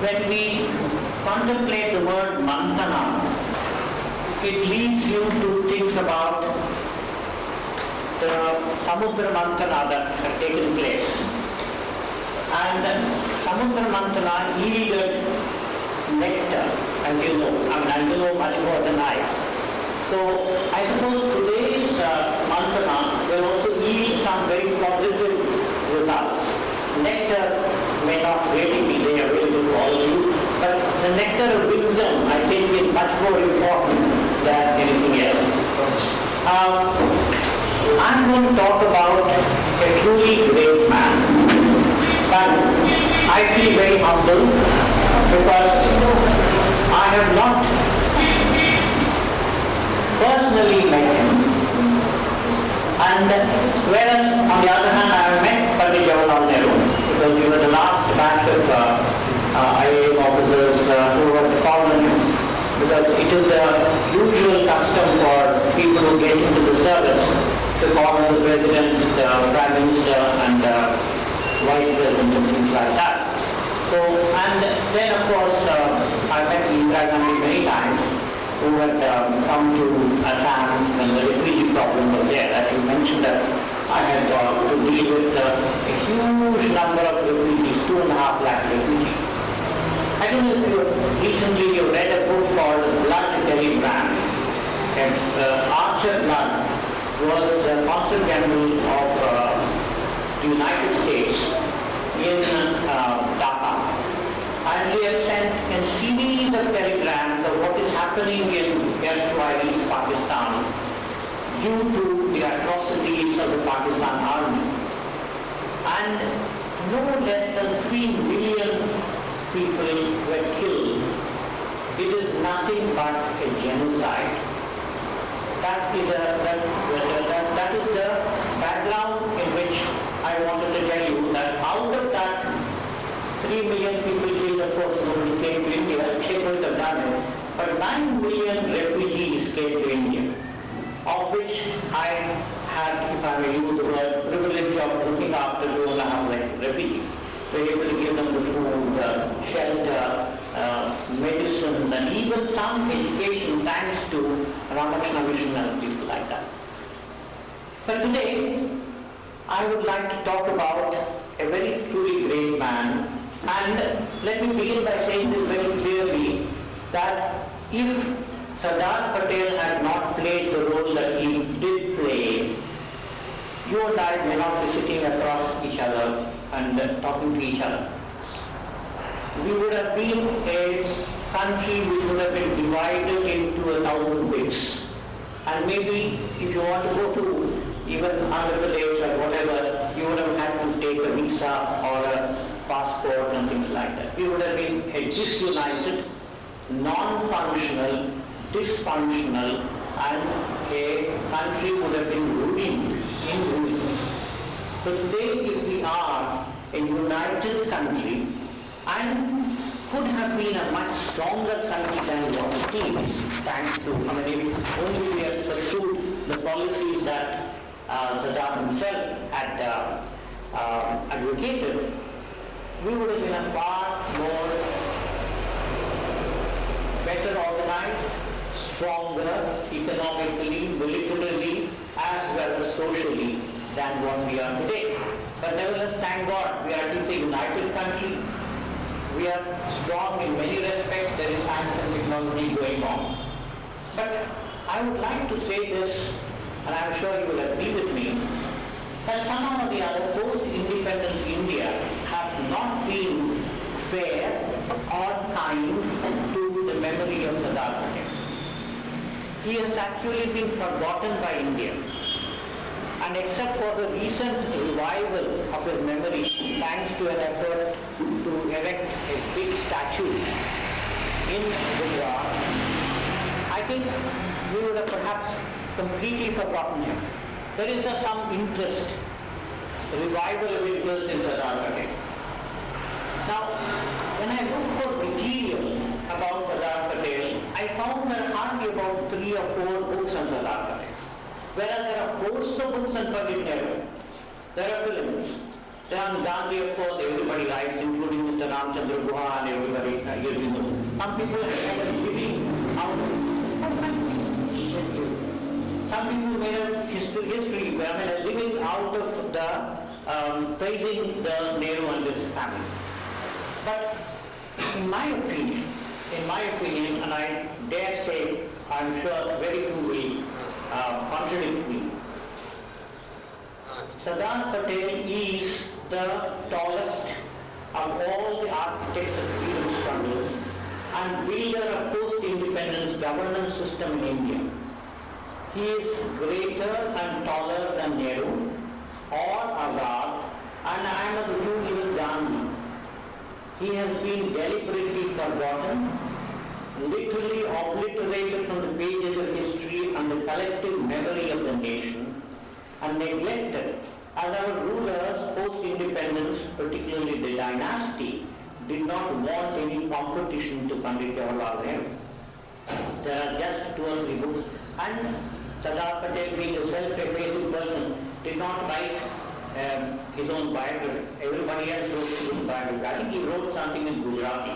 when we contemplate the word Manthana, it leads you to think about the Samudra Manthana that had taken place. And Samudra Manthana yielded nectar, as you know. And you know much more than I. So I suppose today's Manthana will also yield some very positive results. Nectar may not really be there available for all of you, but the nectar of wisdom, I think, is much more important than anything else. I'm going to talk about a truly great man, but I feel very humble because I have not personally met him. And whereas on the other hand I have met Pandit Jawaharlal Nehru, because we were the last batch of IAM officers who were following him, because it is the usual custom for people who get into the service to follow the President, the Prime Minister and Vice President and things like that. So, and then of course I met Indira Gandhi many times, who had come to Assam when the refugee problem was there. As you mentioned that I had to deal with a huge number of refugees, 2.5 lakh refugees. I don't know if you recently read a book called Blood Telegram. Archer Blood was the Consul General of the United States in Dhaka. And he has sent a series of telegrams of what is happening in erstwhile East Pakistan due to the atrocities of the Pakistan army. And no less than 3 million people were killed. It is nothing but a genocide. That is the background in which I wanted to tell you that out of that 3 million people killed, of course, when they came to India, they could have done it. But 9 million refugees came to India, of which I had, if I may use the word, privilege of looking after 2.5 lakh refugees. We were able to give them the food, shelter, medicine, and even some education thanks to Ramakrishna Mission and people like that. But today, I would like to talk about a very truly great man. And let me begin by saying this very clearly, that if Sardar Patel had not played the role that he did play, you and I may not be sitting across each other and talking to each other. We would have been a country which would have been divided into 1,000 bits. And maybe if you want to go to even Andhra Pradesh or whatever, you would have had to take a visa or a passport and things like that. We would have been a disunited, non-functional, dysfunctional, and a country would have been ruined in ruins. So today, if we are a united country and could have been a much stronger country than what it is, thanks to, if only we have pursued the policies that Sardar himself had advocated, we would have been a far more better organized, stronger economically, militarily, as well as socially than what we are today. But nevertheless, thank God, we are at least a united country. We are strong in many respects. There is science and technology going on. But I would like to say this, and I am sure you will agree with me, that somehow or the other, post-independence India has not been fair or kind to the memory of Sardar Patel. He has actually been forgotten by India. And except for the recent revival of his memory, thanks to an effort to erect a big statue in Gujarat, I think we would have perhaps completely forgotten him. There is some interest, revival of interest in Sardar Patel. Now, when I looked for material about Sardar Patel, I found there are hardly about 3 or 4 books on Sardar Patel. Whereas there are hosts of books on Pandit Nehru. There are films, Then Gandhi, of course, everybody likes, including Mr. Ramchandra Guha and everybody, you know. Some people are living out of some people made a history, I mean, a living out of the praising the Nehru and his family. But in my opinion, and I dare say, I'm sure very few will contradict me, Sardar Patel is the tallest of all the architects of freedom struggles and builder of post-independence governance system in India. He is greater and taller than Nehru or Azad, and I am of the view even Gandhi. He has been deliberately forgotten, literally obliterated from the pages of history and the collective memory of the nation, and neglected as our rulers post-independence, particularly the dynasty, did not want any competition to Pandit Jawaharlal Nehru. There are just 2 or 3 books, and Sardar Patel, being a self-effacing person, did not write his own biography. Everybody else wrote his own biography. I think he wrote something in Gujarati,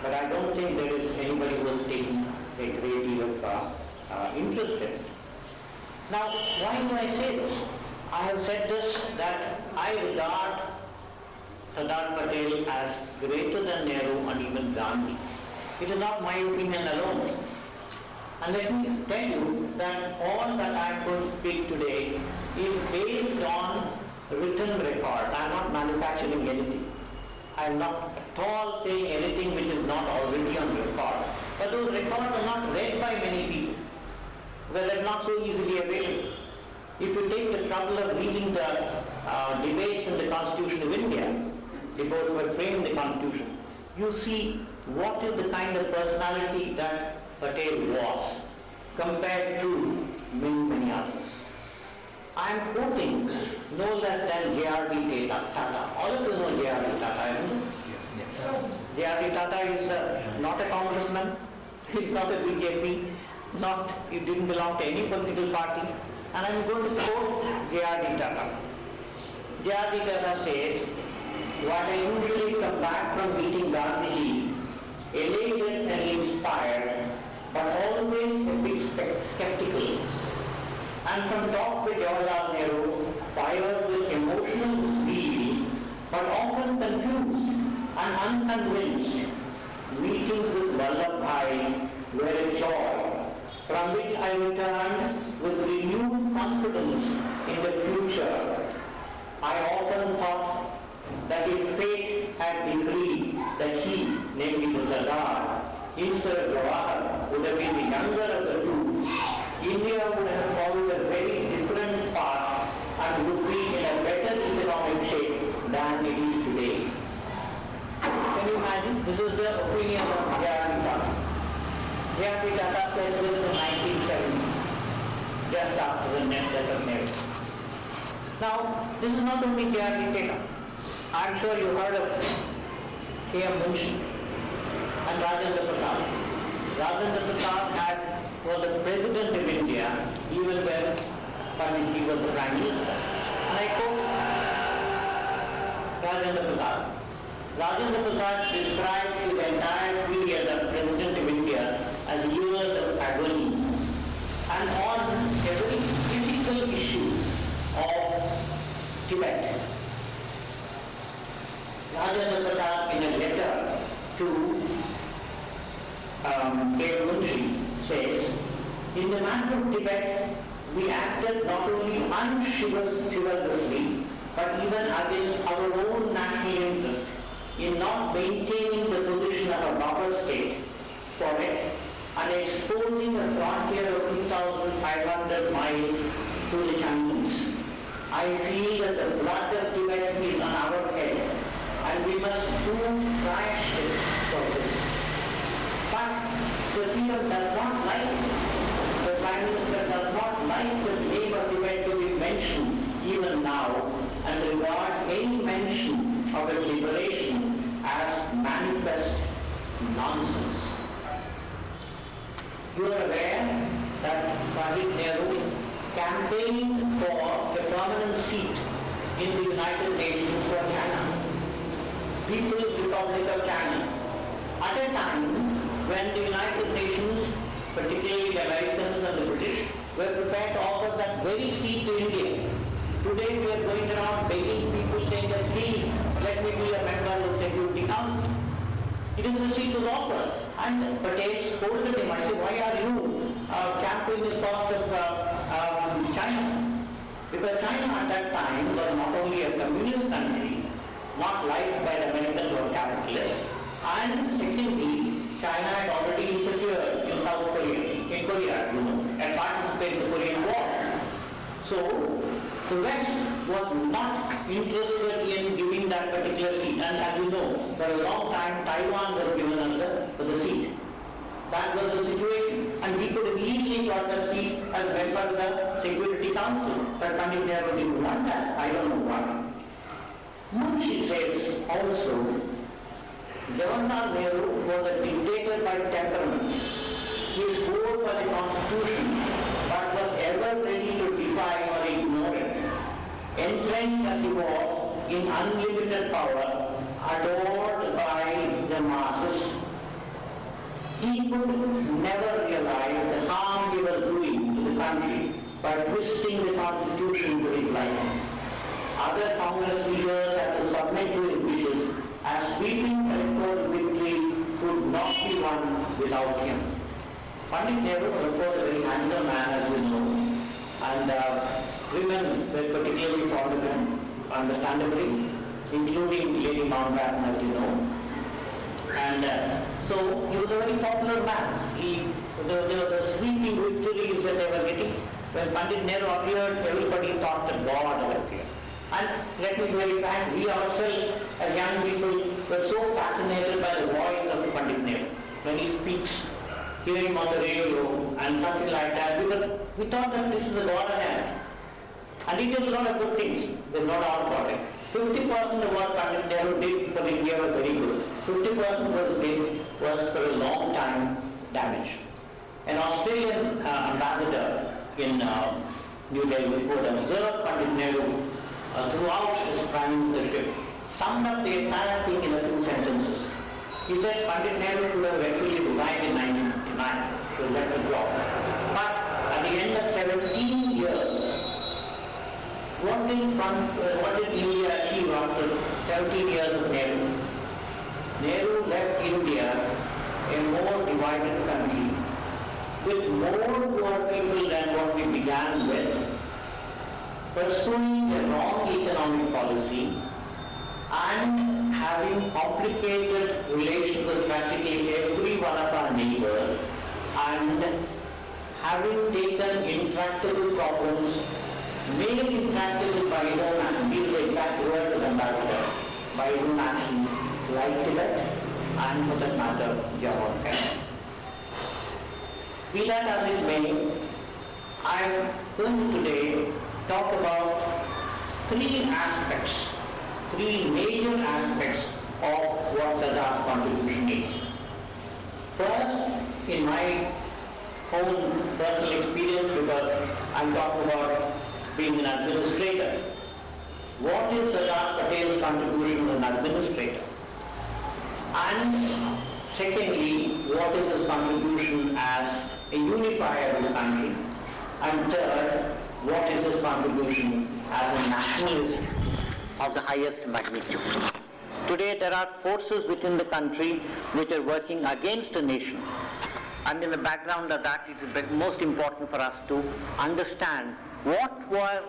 but I don't think there is anybody who has taken a great deal of interest in it. Now, why do I say this? I have said this, that I regard Sardar Patel as greater than Nehru and even Gandhi. It is not my opinion alone. And let me tell you that all that I am going to speak today is based on written records. I am not manufacturing anything. I am not at all saying anything which is not already on record. But those records are not read by many people, because they are not so easily available. If you take the trouble of reading the debates in the Constitution of India, before we were framing the Constitution, you see what is the kind of personality that Patel was compared to many others. I am quoting no less than J.R.D. Tata. All of you know J.R.D. Tata, isn't it? J.R.D. Tata is not a congressman, he is not a BJP, he didn't belong to any political party. And I am going to quote J.R.D. Tata. J.R.D. Tata says, "What I usually come back from meeting Gandhiji, elated and inspired, but always a bit skeptical. And from talks with Jawaharlal Nehru, fired with emotional zeal, but often confused and unconvinced. Meetings with Vallabhbhai were a joy, from which I returned with renewed confidence in the future. I often thought that if fate had decreed that he, namely the Sardar, instead of Jawahar, would have been the younger of the two, India would have followed a very different path and would be in a better economic shape than it is today." Can you imagine? This is the opinion of J.R.D. Tata. J.R.D. Tata said this in 1970, just after the death of Nehru. Now, this is not only J.R.D. Tata. I am sure you heard of K.M. Munshi and Rajendra Prasad. Rajendra Prasad was the President of India even when Panditji was the Prime Minister. And I quote Rajendra Prasad. Rajendra Prasad described his entire period as President of India as years of agony, and on a very critical issue of Tibet. Rajendra Prasad, in a letter to K. Munshi, says, "In the matter of Tibet, we acted not only unchivalrously, but even against our own national interest in not maintaining the position of a buffer state for it and exposing a frontier of 2,500 miles to the Chinese. I feel that the blood of Tibet is on our head, and we must do prayashchit for this. But the PM does not like it. The Prime Minister does not like the name of Tibet to be mentioned even now, and regards any mention of its liberation as manifest nonsense." You are aware that Pandit Nehru campaigned for a permanent seat in the United Nations for China, People's Republic of China. At a time when the United Nations, particularly the Americans and the British, were prepared to offer that very seat to India. Today we are going around begging people, saying that please let me be a member of the Security Council. It is a seat was offered, and Patel scolded him. I said, why are you campaigning this cause of China? Because China at that time was not only a communist country, not liked by the Americans or capitalists, and secondly, China had already interfered in South Korea, and participated in the Korean War. So, the West was not interested in giving that particular seat, and as you know, for a long time Taiwan was given for the seat. That was the situation, and we could have easily got that seat as member of the Security Council, but Pandit Nehru didn't want that. I don't know why. Munshi says also, Jawaharlal Nehru was a dictator by temperament. He swore by the Constitution, but was ever ready to defy or ignore it. Entrenched as he was in unlimited power, adored by the masses, he could never realize the harm he was doing to the country by twisting the Constitution to his liking. Other Congress leaders had to submit to his wishes, as sweeping electoral victories could not be won without him. Pandit Nehru was of course a very handsome man, as you know, and women were particularly fond of him, understandably, including Lady Mountbatten, as you know. And so he was a very popular man. The sweeping victories that they were getting, when Pandit Nehru appeared, everybody thought that God had appeared. And let me be very frank, we ourselves as young people were so fascinated by the voice of Pandit Nehru. When he speaks, hear him on the radio and something like that, we thought that this is the God of heaven. And he did a lot of good things, there's no doubt about it. 50% of what Pandit Nehru did for India was very good. 50% was for a long time damaged. An Australian ambassador in New Delhi who had observed Pandit Nehru throughout his prime ministership summed up the entire thing in a few sentences. He said Pandit Nehru should have actually resigned in 1959 to let the job. But at the end of 17 years, what did India achieve after 17 years of Nehru? Nehru left India a more divided country with more poor people than what we began with, pursuing a wrong economic policy and having complicated relations with practically every one of our neighbors, and having taken intractable problems made intractable by his own action. These are the exact words of the ambassador, by his own action, like Tibet and for that matter, Jayanagar. Be that as it may, I am going to today talk about three major aspects of what Sardar's contribution is. First, in my own personal experience, because I am talking about being an administrator, what is Sardar Patel's contribution as an administrator? And secondly, what is his contribution as a unifier of the country? And third, what is his contribution as a nationalist of the highest magnitude? Today there are forces within the country which are working against a nation. And in the background of that, it is most important for us to understand what were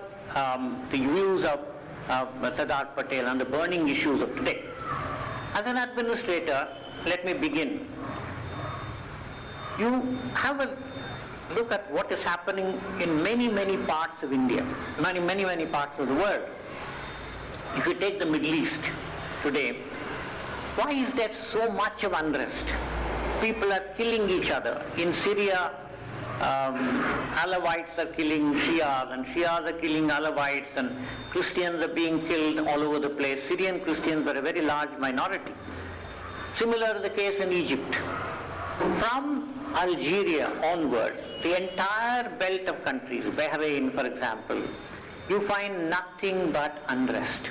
the views of Sardar Patel on the burning issues of today. As an administrator, let me begin. You have a look at what is happening in many parts of India, many parts of the world. If you take the Middle East today, why is there so much of unrest? People are killing each other. In Syria, Alawites are killing Shias, and Shias are killing Alawites, and Christians are being killed all over the place. Syrian Christians are a very large minority. Similar is the case in Egypt. From Algeria onwards, the entire belt of countries, Bahrain for example, you find nothing but unrest.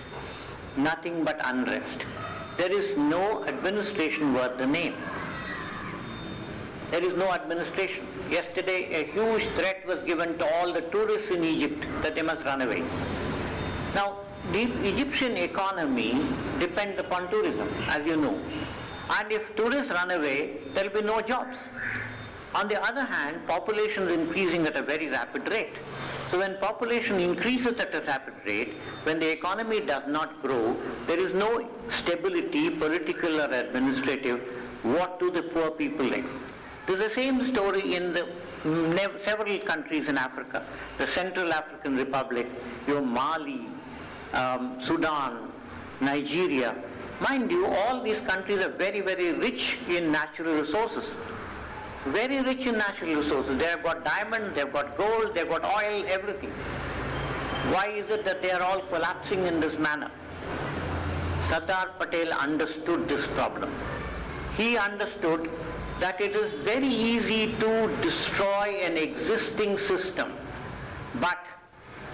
Nothing but unrest. There is no administration worth the name. There is no administration. Yesterday, a huge threat was given to all the tourists in Egypt that they must run away. Now, the Egyptian economy depends upon tourism, as you know. And if tourists run away, there will be no jobs. On the other hand, population is increasing at a very rapid rate. So when population increases at a rapid rate, when the economy does not grow, there is no stability, political or administrative. What do the poor people like? There's the same story in the several countries in Africa. The Central African Republic, your Mali, Sudan, Nigeria. Mind you, all these countries are very, very rich in natural resources. Very rich in natural resources. They have got diamonds, they have got gold, they have got oil, everything. Why is it that they are all collapsing in this manner? Sardar Patel understood this problem. He understood that it is very easy to destroy an existing system, but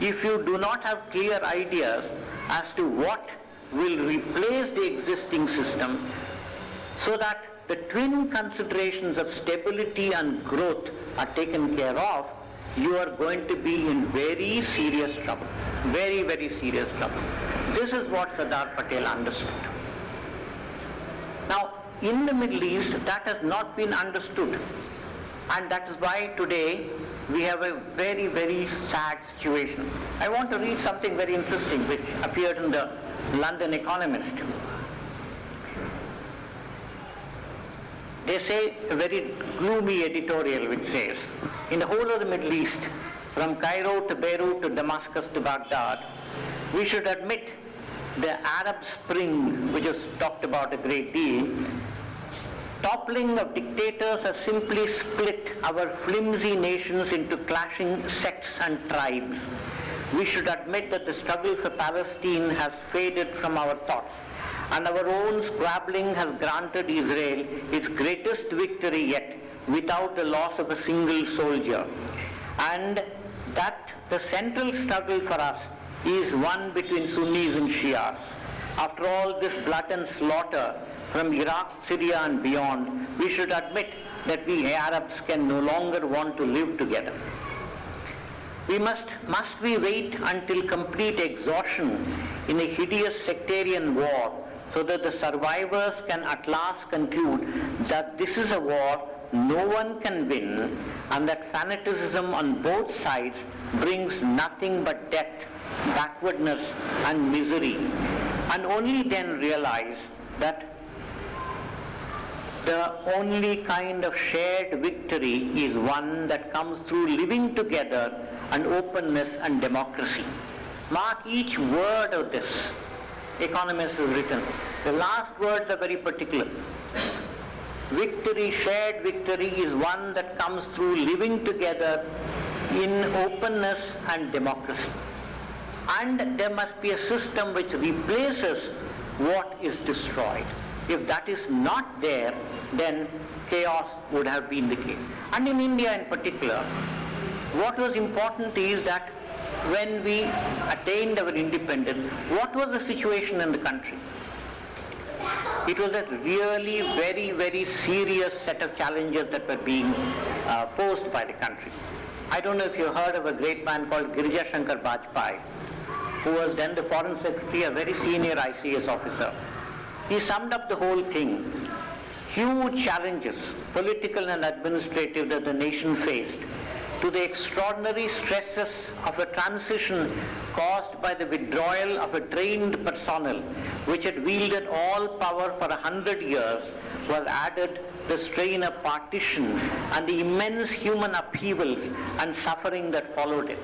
if you do not have clear ideas as to what will replace the existing system, so that the twin considerations of stability and growth are taken care of, you are going to be in very serious trouble. Very, very serious trouble. This is what Sardar Patel understood. Now, in the Middle East, that has not been understood. And that is why today we have a very, very sad situation. I want to read something very interesting which appeared in the London Economist. They say a very gloomy editorial which says, in the whole of the Middle East, from Cairo to Beirut to Damascus to Baghdad, we should admit the Arab Spring, which is talked about a great deal, toppling of dictators has simply split our flimsy nations into clashing sects and tribes. We should admit that the struggle for Palestine has faded from our thoughts, and our own squabbling has granted Israel its greatest victory yet, without the loss of a single soldier. And that the central struggle for us is one between Sunnis and Shias. After all this blood and slaughter from Iraq, Syria and beyond, we should admit that we Arabs can no longer want to live together. Must we wait until complete exhaustion in a hideous sectarian war so that the survivors can at last conclude that this is a war no one can win, and that fanaticism on both sides brings nothing but death, backwardness and misery, and only then realize that the only kind of shared victory is one that comes through living together and openness and democracy. Mark each word of this. Economist has written. The last words are very particular. Victory, shared victory, is one that comes through living together in openness and democracy. And there must be a system which replaces what is destroyed. If that is not there, then chaos would have been the case. And in India in particular, what was important is that when we attained our independence, what was the situation in the country? It was a really very, very serious set of challenges that were being posed by the country. I don't know if you heard of a great man called Girija Shankar Bajpai, who was then the Foreign Secretary, a very senior ICS officer. He summed up the whole thing. Huge challenges, political and administrative, that the nation faced, to the extraordinary stresses of a transition caused by the withdrawal of a trained personnel which had wielded all power for 100 years, was added the strain of partition and the immense human upheavals and suffering that followed it.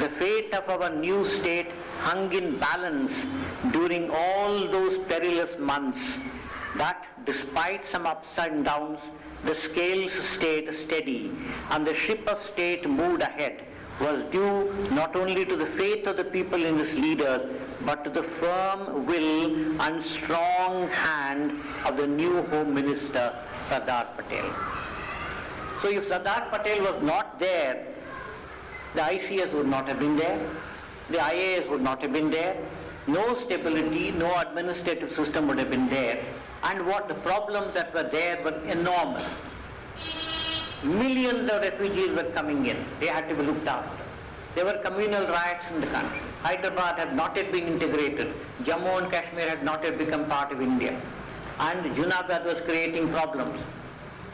The fate of our new state hung in balance during all those perilous months, that despite some ups and downs, the scales stayed steady and the ship of state moved ahead, was due not only to the faith of the people in its leaders, but to the firm will and strong hand of the new Home Minister, Sardar Patel. So if Sardar Patel was not there, the ICS would not have been there, the IAS would not have been there, no stability, no administrative system would have been there, and what the problems that were there were enormous. Millions of refugees were coming in. They had to be looked after. There were communal riots in the country. Hyderabad had not yet been integrated. Jammu and Kashmir had not yet become part of India. And Jayanagar was creating problems.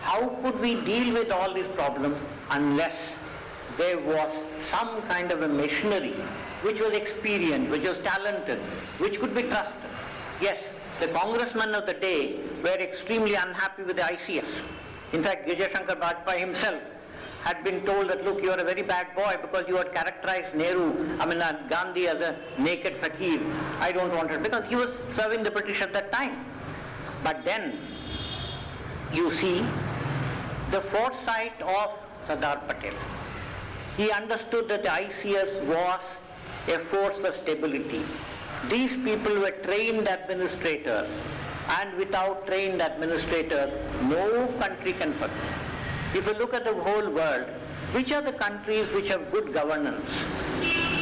How could we deal with all these problems unless there was some kind of a machinery which was experienced, which was talented, which could be trusted? Yes, the congressmen of the day were extremely unhappy with the ICS. In fact, Vijay Shankar Bajpayee himself had been told that, look, you are a very bad boy because you had characterized Gandhi as a naked fakir. I don't want it, because he was serving the British at that time. But then you see the foresight of Sardar Patel. He understood that the ICS was a force for stability. These people were trained administrators, and without trained administrators, no country can function. If you look at the whole world, which are the countries which have good governance?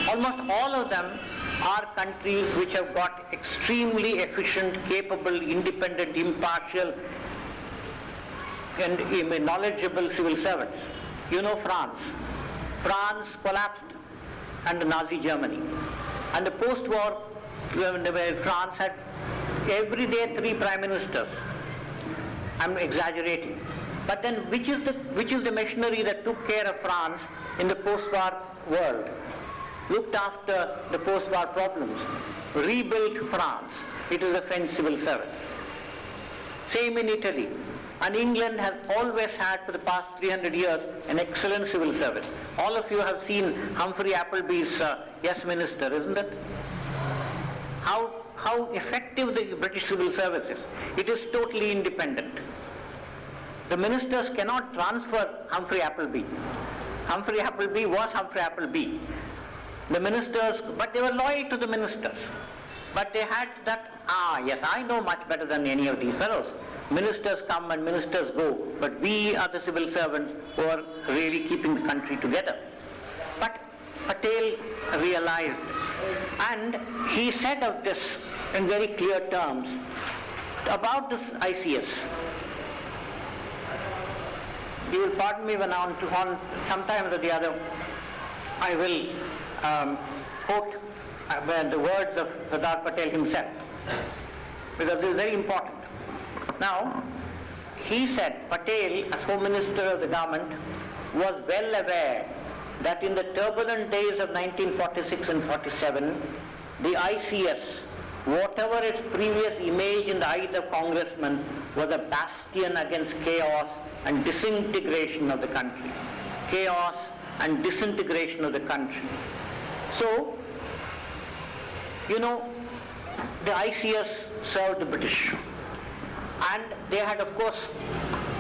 Almost all of them are countries which have got extremely efficient, capable, independent, impartial, and knowledgeable civil servants. You know France. France collapsed under Nazi Germany. And the post-war, France had every day 3 prime ministers. I'm exaggerating. But then which is the machinery that took care of France in the post-war world? Looked after the post-war problems, rebuilt France. It is the French civil service. Same in Italy. And England has always had, for the past 300 years, an excellent civil service. All of you have seen Humphrey Appleby's Yes Minister, isn't it? How effective the British civil service is. It is totally independent. The ministers cannot transfer Humphrey Appleby. Humphrey Appleby was Humphrey Appleby. The ministers, but they were loyal to the ministers. But they had that, yes, I know much better than any of these fellows. Ministers come and ministers go, but we are the civil servants who are really keeping the country together. But Patel realized this, and he said of this in very clear terms about this ICS. You will pardon me when on sometime or the other I will quote the words of Sardar Patel himself, because this is very important. Now, he said, Patel, as Home Minister of the government, was well aware that in the turbulent days of 1946 and 47, the ICS, whatever its previous image in the eyes of congressmen, was a bastion against chaos and disintegration of the country. Chaos and disintegration of the country. So, the ICS served the British. And they had, of course,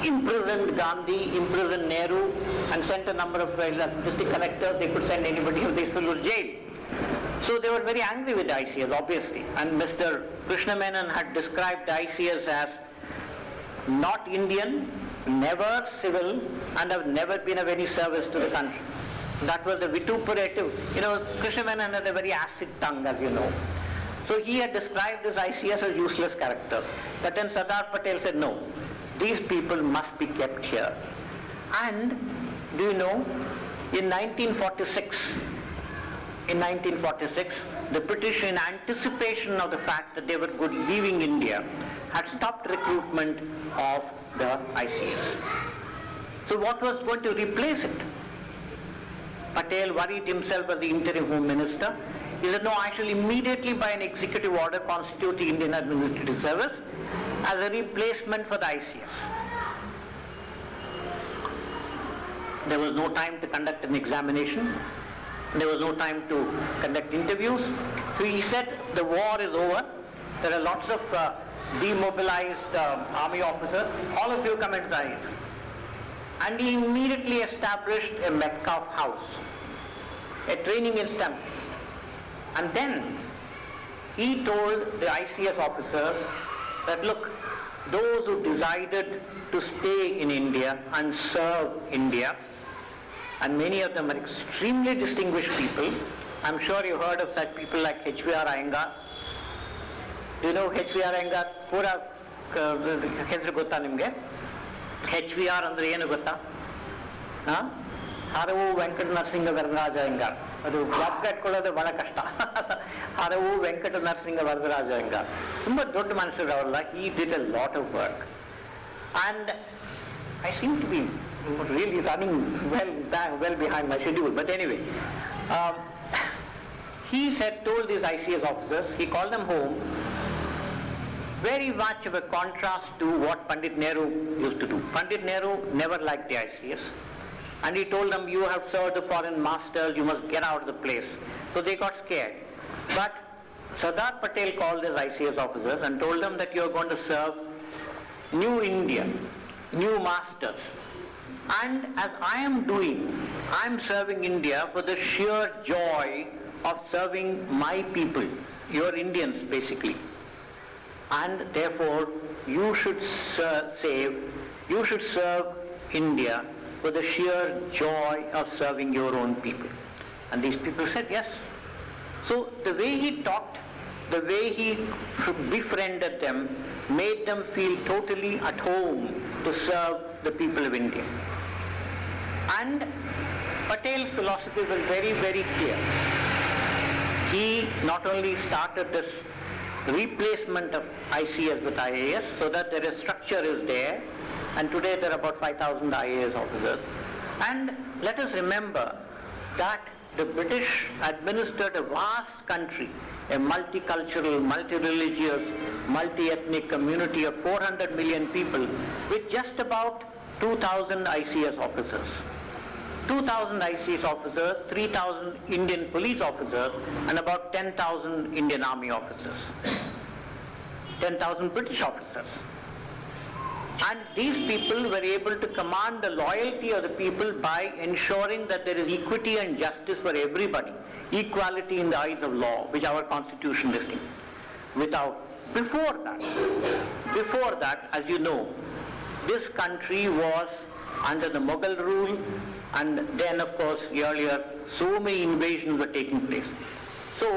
imprisoned Gandhi, imprisoned Nehru, and sent a number of district collectors. They could send anybody of these people to jail. So they were very angry with the ICS, obviously. And Mr. Krishna Menon had described the ICS as not Indian, never civil, and have never been of any service to the country. That was the vituperative. Krishna Menon had a very acid tongue, as you know. So he had described this ICS as useless characters. But then Sardar Patel said, no, these people must be kept here. And, do you know, in 1946, the British, in anticipation of the fact that they were leaving India, had stopped recruitment of the ICS. So what was going to replace it? Patel worried himself as the interim Home Minister. He said, no, I shall immediately by an executive order constitute the Indian Administrative Service as a replacement for the ICS. There was no time to conduct an examination. There was no time to conduct interviews. So he said, the war is over. There are lots of demobilized army officers. All of you come inside. And he immediately established a Metcalfe House, a training institute. And then he told the ICS officers that, look, those who decided to stay in India and serve India, and many of them are extremely distinguished people, I'm sure you heard of such people like H.V.R. Iyengar. Do you know H.V.R. Iyengar? Pura ಹೆಸರು ಗೊತ್ತಾ ನಿಮಗೆ? H.V.R. ಅಂದ್ರೆ ಏನು ಗೊತ್ತಾ? ಹರವು ವೆಂಕಟ ನರಸಿಂಹ ವರದರಾಜ ಅಯ್ಯಂಗಾರ್. ಅದು ಜ್ಞಾಪಕ ಇಟ್ಕೊಳ್ಳೋದು ಬಹಳ ಕಷ್ಟ. ಹರವು ವೆಂಕಟ ನರಸಿಂಹ ವರದರಾಜ ಅಯ್ಯಂಗಾರ್ ತುಂಬ ದೊಡ್ಡ ಮನುಷ್ಯರು ಅವರಲ್ಲ. He did a lot of work. And I seem to be really running well behind my schedule. But anyway, he told these ICS officers, he called them home, very much of a contrast to what Pandit Nehru used to do. Pandit Nehru never liked the ICS. And he told them, you have served the foreign masters, you must get out of the place. So they got scared. But Sardar Patel called his ICS officers and told them that you are going to serve new India, new masters. And as I am doing, I am serving India for the sheer joy of serving my people, your Indians basically. And therefore you should serve India for the sheer joy of serving your own people. And these people said yes. So the way he talked, the way he befriended them, made them feel totally at home to serve the people of India. And Patel's philosophy was very, very clear. He not only started this replacement of ICS with IAS so that their structure is there, and today there are about 5,000 IAS officers. And let us remember that the British administered a vast country, a multicultural, multi-religious, multi-ethnic community of 400 million people with just about 2,000 ICS officers. 2,000 ICS officers, 3,000 Indian police officers, and about 10,000 Indian Army officers. 10,000 British officers. And these people were able to command the loyalty of the people by ensuring that there is equity and justice for everybody, equality in the eyes of law, which our constitution listing. Before that, as you know, this country was under the Mughal rule, and then of course earlier so many invasions were taking place. So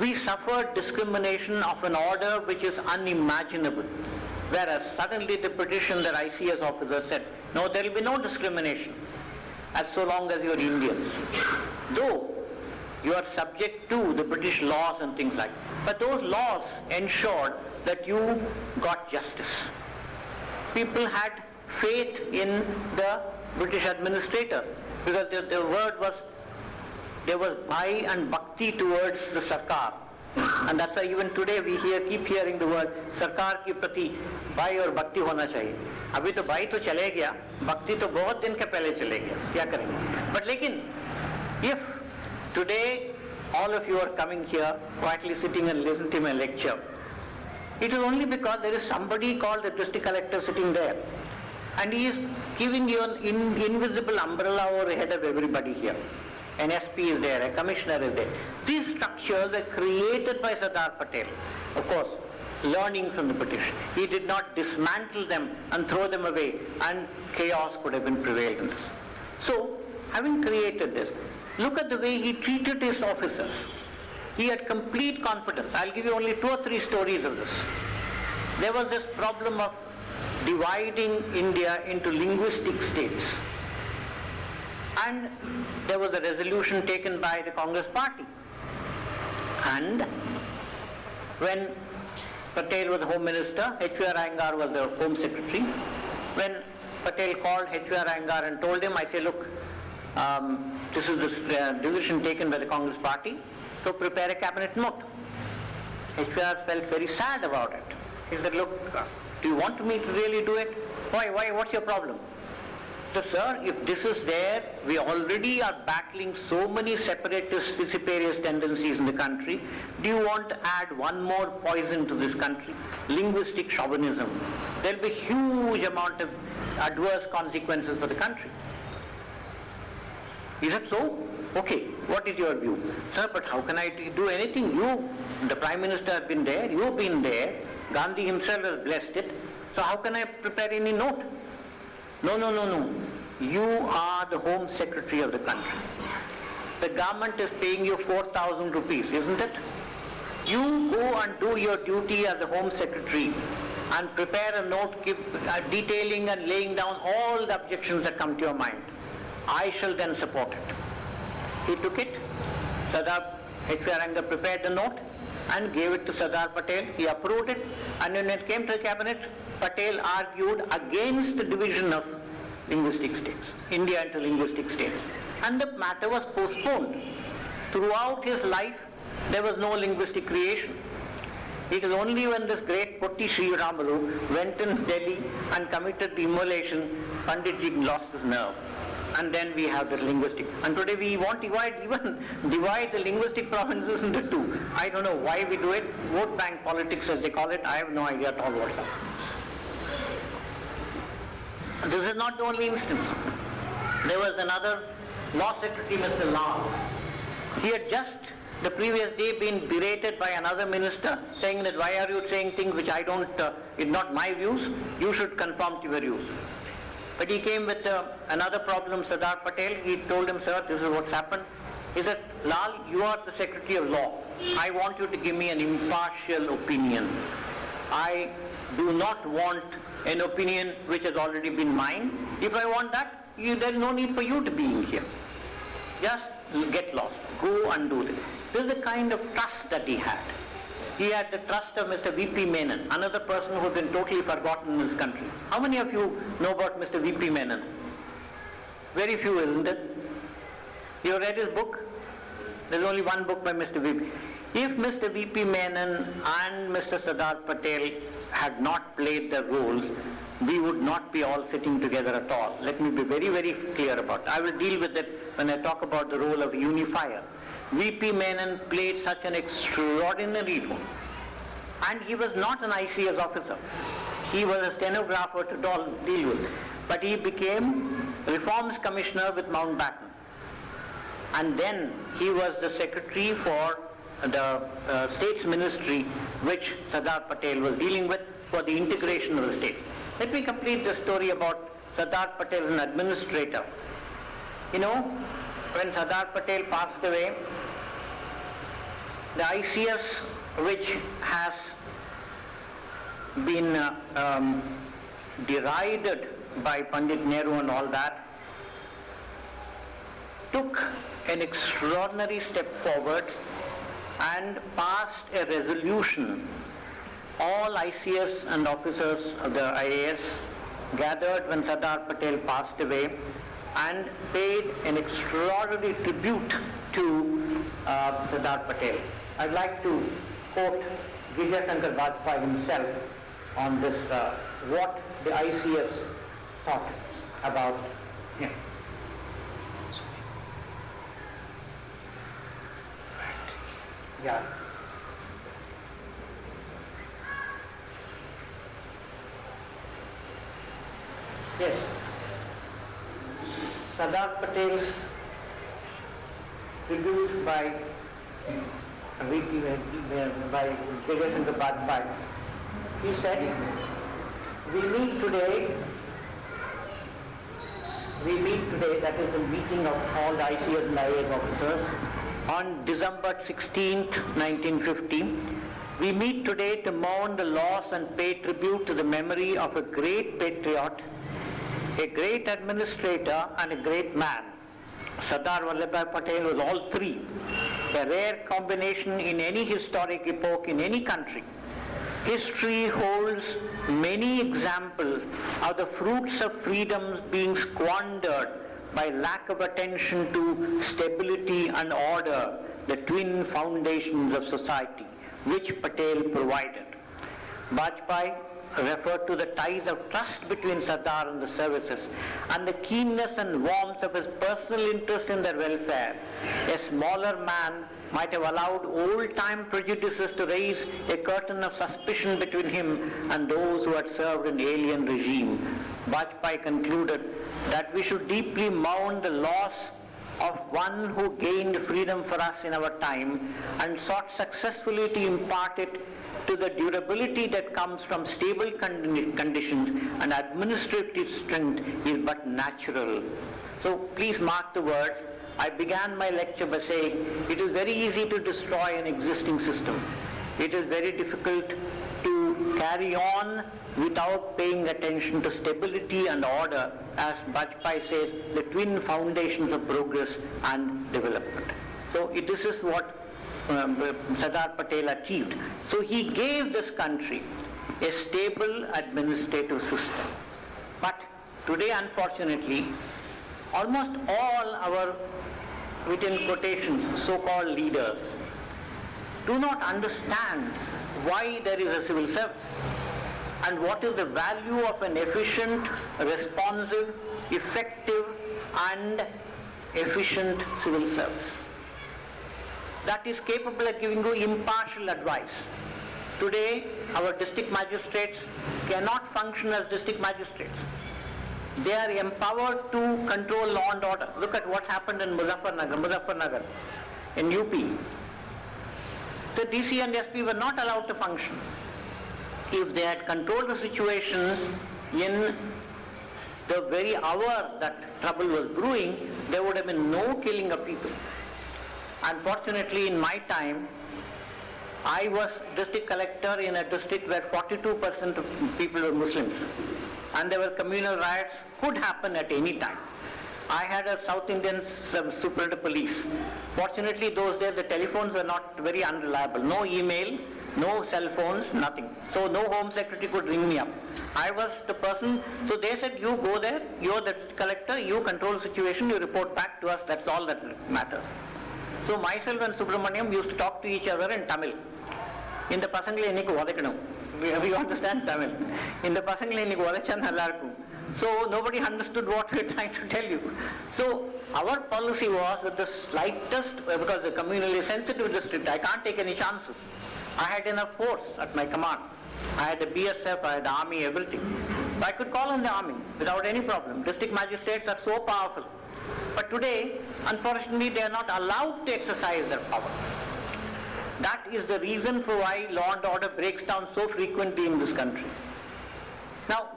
we suffered discrimination of an order which is unimaginable. Whereas suddenly the British and their ICS officers said, no, there will be no discrimination as so long as you are Indians. Though you are subject to the British laws and things like that. But those laws ensured that you got justice. People had faith in the British administrator because the word was, there was bhai and bhakti towards the Sarkar. And that's why even today we keep hearing the word सरकार की प्रति भाई और भक्ति होना चाहिए. अभी तो भाई तो चले गया, भक्ति तो बहुत दिन के पहले चले गया, क्या करेंगे? But लेकिन if today all of you are coming here quietly sitting and listening to my lecture, it is only because there is somebody called the district collector sitting there, and he is giving you an invisible umbrella over the head of everybody here. An SP is there, a commissioner is there. These structures were created by Sardar Patel, of course, learning from the British. He did not dismantle them and throw them away, and chaos could have been prevailed in this. So, having created this, look at the way he treated his officers. He had complete confidence. I'll give you only 2 or 3 stories of this. There was this problem of dividing India into linguistic states. And there was a resolution taken by the Congress party. And when Patel was the Home Minister, H.V.R. Iyengar was the Home Secretary. When Patel called H.V.R. Iyengar and told him, I say, look, this is the decision taken by the Congress party, so prepare a cabinet note. H.V.R. felt very sad about it. He said, look, do you want me to really do it? Why, what's your problem? So sir, if this is there, we already are battling so many separatist, vociferous tendencies in the country. Do you want to add one more poison to this country? Linguistic chauvinism. There will be huge amount of adverse consequences for the country. He said, so? Okay, what is your view? Sir, but how can I do anything? You, the Prime Minister, have been there, you've been there, Gandhi himself has blessed it, so how can I prepare any note? No. You are the Home Secretary of the country. the government is paying you 4,000 rupees, isn't it? You go and do your duty as the Home Secretary and prepare a note detailing and laying down all the objections that come to your mind. I shall then support it. He took it. Sardar H.V. prepared the note and gave it to Sardar Patel. He approved it, and when it came to the cabinet, Patel argued against the division of linguistic states, India into linguistic states. And the matter was postponed. Throughout his life, there was no linguistic creation. It is only when this great Potti Sri Ramalu went in Delhi and committed the immolation, Panditji lost his nerve. And then we have this linguistic. And today we want to divide the linguistic provinces into two. I don't know why we do it. Vote bank politics, as they call it. I have no idea at all what's happening. This is not the only instance. There was another Law Secretary, Mr. Lal. He had just the previous day been berated by another minister, saying that why are you saying things which I don't, it's not my views, you should conform to your views. But he came with another problem, Sardar Patel. He told him, sir, this is what's happened. He said, Lal, you are the Secretary of Law. I want you to give me an impartial opinion. I do not want an opinion which has already been mine. If I want that, there is no need for you to be in here. Just get lost. Go and do this. This is the kind of trust that he had. He had the trust of Mr. V.P. Menon, another person who has been totally forgotten in this country. How many of you know about Mr. V.P. Menon? Very few, isn't it? You have read his book? There's only one book by Mr. V.P. If Mr. V.P. Menon and Mr. Sardar Patel had not played their roles, we would not be all sitting together at all. Let me be very, very clear about it. I will deal with it when I talk about the role of Unifier. V.P. Menon played such an extraordinary role. And he was not an ICS officer. He was a stenographer to deal with. But he became Reforms Commissioner with Mountbatten. And then he was the Secretary for the States Ministry, which Sardar Patel was dealing with for the integration of the state. Let me complete the story about Sardar Patel as an administrator. You know, when Sardar Patel passed away, the ICS, which has been derided by Pandit Nehru and all that, took an extraordinary step forward and passed a resolution. All ICS and officers of the IAS gathered when Sardar Patel passed away and paid an extraordinary tribute to Sardar Patel. I'd like to quote Vijay Shankar Vajpayee himself on this, what the ICS thought about him. Yeah. Yes. Sardar Patel's tribute by Vijay Shankar Vajpayee. He said, we meet today, that is the meeting of all the ICS and IAS officers, on December 16th, 1950. We meet today to mourn the loss and pay tribute to the memory of a great patriot, a great administrator and a great man. Sardar Vallabhbhai Patel was all three, a rare combination in any historic epoch in any country. History holds many examples of the fruits of freedoms being squandered by lack of attention to stability and order, the twin foundations of society, which Patel provided. Vajpayee referred to the ties of trust between Sardar and the services and the keenness and warmth of his personal interest in their welfare. A smaller man might have allowed old-time prejudices to raise a curtain of suspicion between him and those who had served an alien regime. Vajpayee concluded that we should deeply mourn the loss of one who gained freedom for us in our time and sought successfully to impart it to the durability that comes from stable conditions, and administrative strength is but natural. So please mark the words, I began my lecture by saying it is very easy to destroy an existing system. It is very difficult to carry on without paying attention to stability and order, as Bajpai says, the twin foundations of progress and development. So this is what Sardar Patel achieved. So he gave this country a stable administrative system. But today, unfortunately, almost all our, within quotations, so-called leaders do not understand why there is a civil service and what is the value of an efficient, responsive, effective and efficient civil service that is capable of giving you impartial advice. Today, our district magistrates cannot function as district magistrates. They are empowered to control law and order. Look at what happened in Muzaffarnagar, in UP. The DC and SP were not allowed to function. If they had controlled the situation in the very hour that trouble was brewing, there would have been no killing of people. Unfortunately, in my time, I was district collector in a district where 42% of people were Muslims, and there were communal riots, could happen at any time. I had a South Indian superintendent of police. Fortunately, those days the telephones were not very unreliable. No email, no cell phones, nothing. So no home secretary could ring me up. I was the person, so they said, you go there, you're the collector, you control the situation, you report back to us, that's all that matters. So myself and Subramaniam used to talk to each other in Tamil. In the Pasangle Enikku Vadakanu. We understand Tamil. In the Pasangle Enikku Vadachan Hallarku. So nobody understood what we were trying to tell you. So our policy was that the slightest, because the communally sensitive district, I can't take any chances. I had enough force at my command. I had the BSF, I had the army, everything. I could call on the army without any problem. District magistrates are so powerful. But today, unfortunately, they are not allowed to exercise their power. That is the reason for why law and order breaks down so frequently in this country. Now,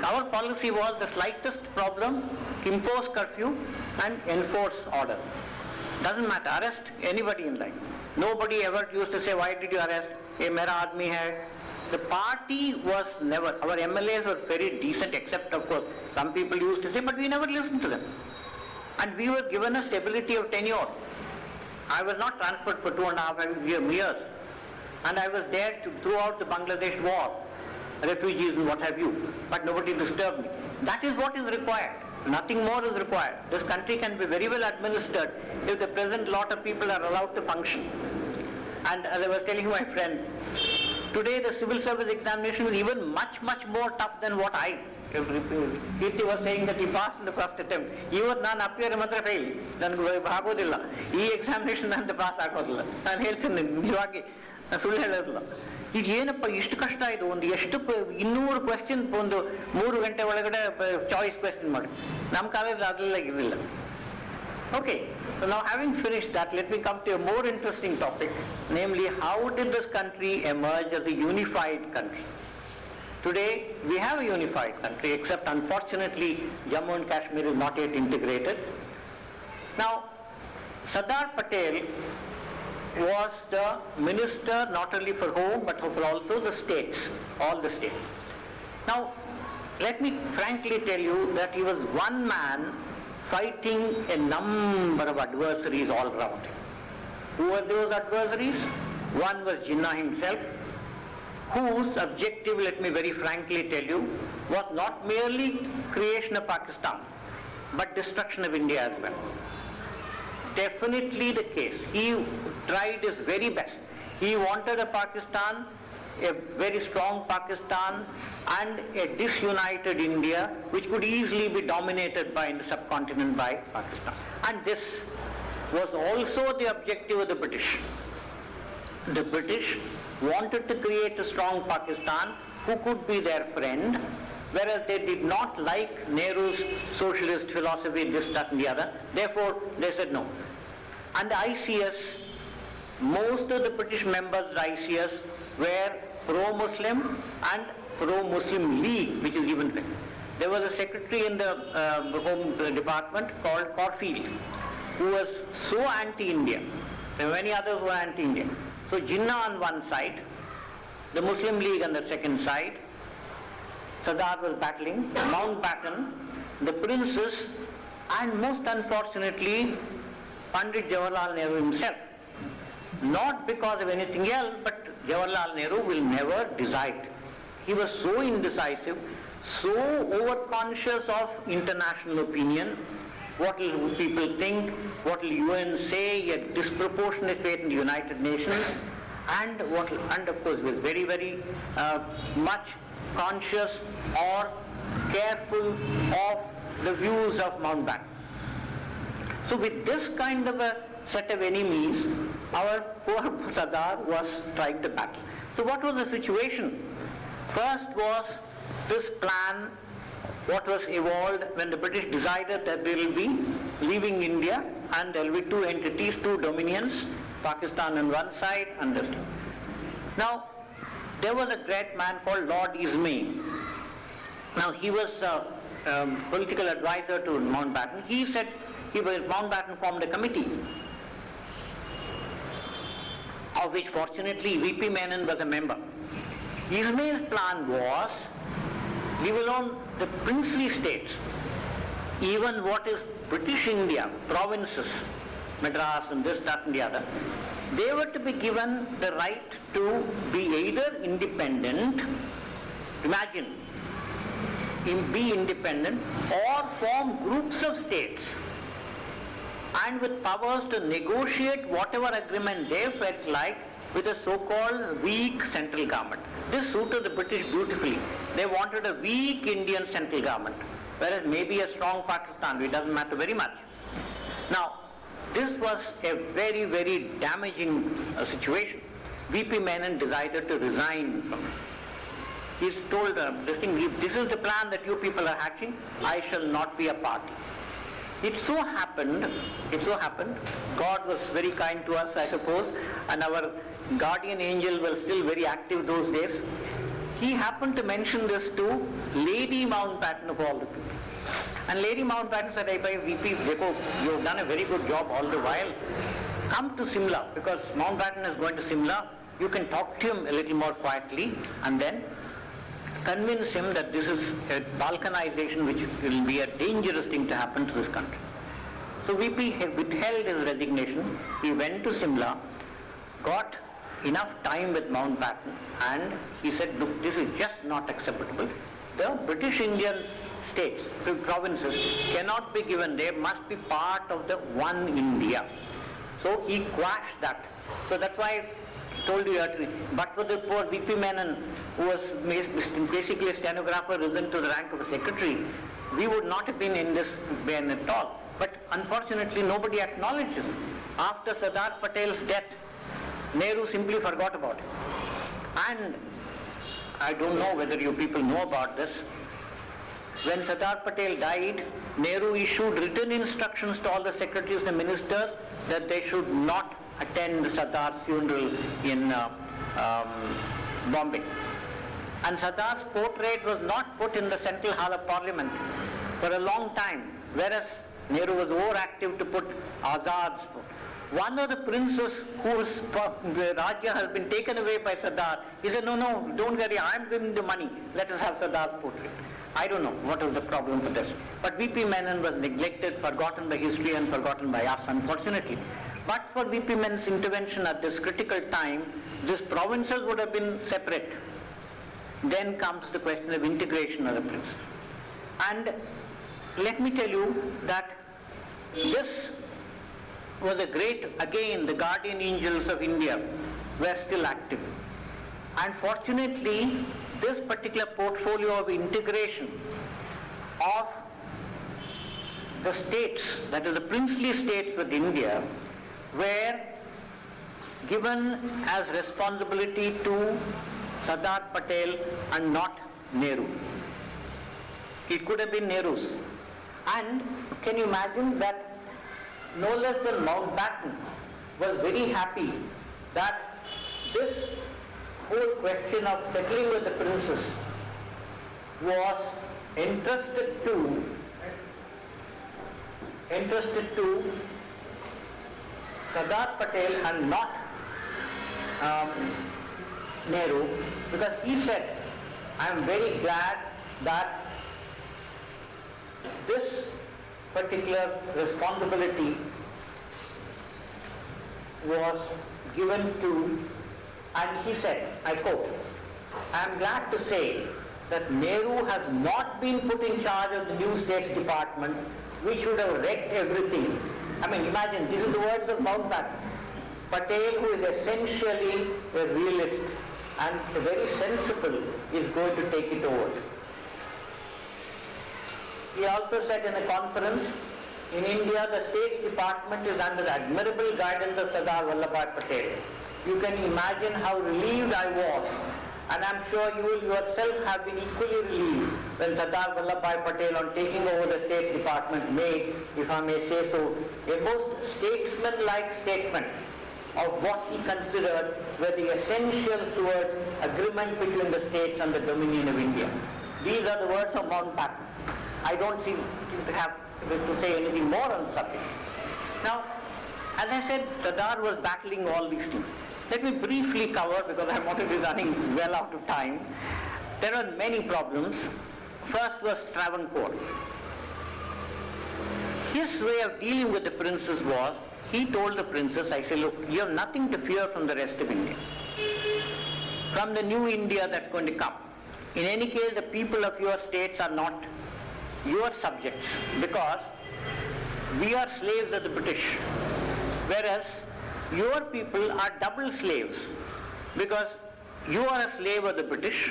our policy was the slightest problem, impose curfew and enforce order. Doesn't matter, arrest anybody in line. Nobody ever used to say, why did you arrest? Hey, mera aadmi hai. The party was never, our MLAs were very decent, except of course, some people used to say, but we never listened to them. And we were given a stability of tenure. I was not transferred for 2.5 years. And I was there throughout the Bangladesh war, refugees and what have you. But nobody disturbed me. That is what is required. Nothing more is required. This country can be very well administered if the present lot of people are allowed to function. And as I was telling my friend, today the civil service examination is even much more tough than what Kirti was saying that he passed in the first attempt. Even ನಾನು ಅಪ್ಪಿಯರ ಮಾತ್ರ fail, ನನಗೆ ಆಗೋದಿಲ್ಲ. ಈ examination ಅಂತ pass ಆಗೋದಿಲ್ಲ. ನಾನು ಹೇಳ್ತೀನಿ ನಿಜವಾಗಿ, ಸುಳ್ಳು ಹೇಳೋದಿಲ್ಲ. ಈಗ ಏನಪ್ಪ ಇಷ್ಟು ಕಷ್ಟ ಇದು, ಒಂದು ಎಷ್ಟು 200 ಕ್ವೆಶ್ಚನ್ ಒಂದು 3 ಗಂಟೆ ಒಳಗಡೆ ಚಾಯ್ಸ್ ಕ್ವೆಶ್ಚನ್ ಮಾಡಿ. ನಮ್ಮ ಕಾಲೇಜ್ ಅದೆಲ್ಲ ಇರಲಿಲ್ಲ. Okay, so now having finished that, let me come to a more interesting topic, namely how did this country emerge as a unified country? Today, we have a unified country, except unfortunately, Jammu and Kashmir is not yet integrated. Now, Sardar Patel was the minister not only for home, but for also the states, all the states. Now, let me frankly tell you that he was one man fighting a number of adversaries all around him. Who were those adversaries? One was Jinnah himself, whose objective, let me very frankly tell you, was not merely creation of Pakistan, but destruction of India as well. Definitely the case. He tried his very best. He wanted a Pakistan, a very strong Pakistan, and a disunited India, which could easily be dominated by the subcontinent by Pakistan. And this was also the objective of the British. The British wanted to create a strong Pakistan who could be their friend, whereas they did not like Nehru's socialist philosophy, this, that and the other. Therefore, they said no. And the ICS, most of the British members of the ICS were pro-Muslim and pro-Muslim League, which is even big. There was a secretary in the Home Department called Caulfield. who was so anti-India. There were many others who were anti-Indian. So Jinnah on one side, the Muslim League on the second side, Sardar was battling, Mountbatten, the princes, and most unfortunately, Pandit Jawaharlal Nehru himself. Not because of anything else, but Jawaharlal Nehru will never decide. He was so indecisive, so overconscious of international opinion. What will people think? What will UN say? He had disproportionate weight in the United Nations, and of course was very, very much conscious or careful of the views of Mountbatten. So with this kind of a set of enemies, our poor Sardar was trying to battle. So what was the situation? First was this plan, what was evolved when the British decided that they will be leaving India and there will be two entities, two dominions, Pakistan on one side and this. Now, there was a great man called Lord Ismay. Now, he was a political advisor to Mountbatten. He said, Mountbatten formed a committee, of which fortunately V.P. Menon was a member. Ismay's plan was, leave alone the princely states, even what is British India, provinces, Madras and this, that and the other, they were to be given the right to be either independent, imagine, be independent, or form groups of states, and with powers to negotiate whatever agreement they felt like with a so-called weak central government. This suited the British beautifully. They wanted a weak Indian central government, whereas maybe a strong Pakistan, it doesn't matter very much. Now, this was a very, very damaging situation. V.P. Menon decided to resign from it. He's told this is the plan that you people are hatching, I shall not be a party. It so happened, God was very kind to us, I suppose, and our guardian angel was still very active those days. He happened to mention this to Lady Mountbatten of all the people. And Lady Mountbatten said, hey, VP, you have done a very good job all the while. Come to Simla, because Mountbatten is going to Simla. You can talk to him a little more quietly and then convince him that this is a balkanization which will be a dangerous thing to happen to this country. So VP withheld his resignation. He went to Simla, got enough time with Mountbatten, and he said, look, this is just not acceptable. The British Indian states, the provinces, cannot be given. They must be part of the one India. So he quashed that. So that's why I told you earlier, but for the poor V.P. Menon, who was basically a stenographer risen to the rank of a secretary, we would not have been in this band at all. But unfortunately, nobody acknowledged him. After Sardar Patel's death, Nehru simply forgot about it. And I don't know whether you people know about this. When Sardar Patel died, Nehru issued written instructions to all the secretaries and ministers that they should not attend Sardar's funeral in Bombay. And Sardar's portrait was not put in the Central Hall of Parliament for a long time, whereas Nehru was overactive to put Azad's portrait. One of the princes whose Rajya has been taken away by Sardar, he said, no, don't worry, I'm giving the money, let us have Sardar's portrait. I don't know what was the problem with this. But V.P. Menon was neglected, forgotten by history and forgotten by us, unfortunately. But for V.P. Menon's intervention at this critical time, these provinces would have been separate. Then comes the question of integration of the princes. And let me tell you that this was a great, again, the guardian angels of India were still active. And fortunately, this particular portfolio of integration of the states, that is the princely states with India, were given as responsibility to Sardar Patel and not Nehru. It could have been Nehru's. And can you imagine that no less than Mountbatten was very happy that this whole question of settling with the princes was entrusted to Sardar Patel and not Nehru, because he said, I am very glad that this particular responsibility was given to, and he said, I quote, I am glad to say that Nehru has not been put in charge of the new States Department, which would have wrecked everything. I mean, imagine, these are the words of Mountbatten. Patel, who is essentially a realist and very sensible, is going to take it over. He also said in a conference, in India, the States Department is under the admirable guidance of Sardar Patel. You can imagine how relieved I was, and I'm sure you will yourself have been equally relieved when Sardar Patel, on taking over the States Department, made, if I may say so, a most statesman-like statement of what he considered were the essentials towards agreement between the states and the dominion of India. These are the words of Mountbatten. I don't seem to have to say anything more on the subject. Now, as I said, Sardar was battling all these things. Let me briefly cover, because I'm already running well out of time. There are many problems. First was Travancore. His way of dealing with the princess was, he told the princess, I say, look, you have nothing to fear from the rest of India, from the new India that's going to come. In any case, the people of your states are not your subjects, because we are slaves of the British, whereas your people are double slaves, because you are a slave of the British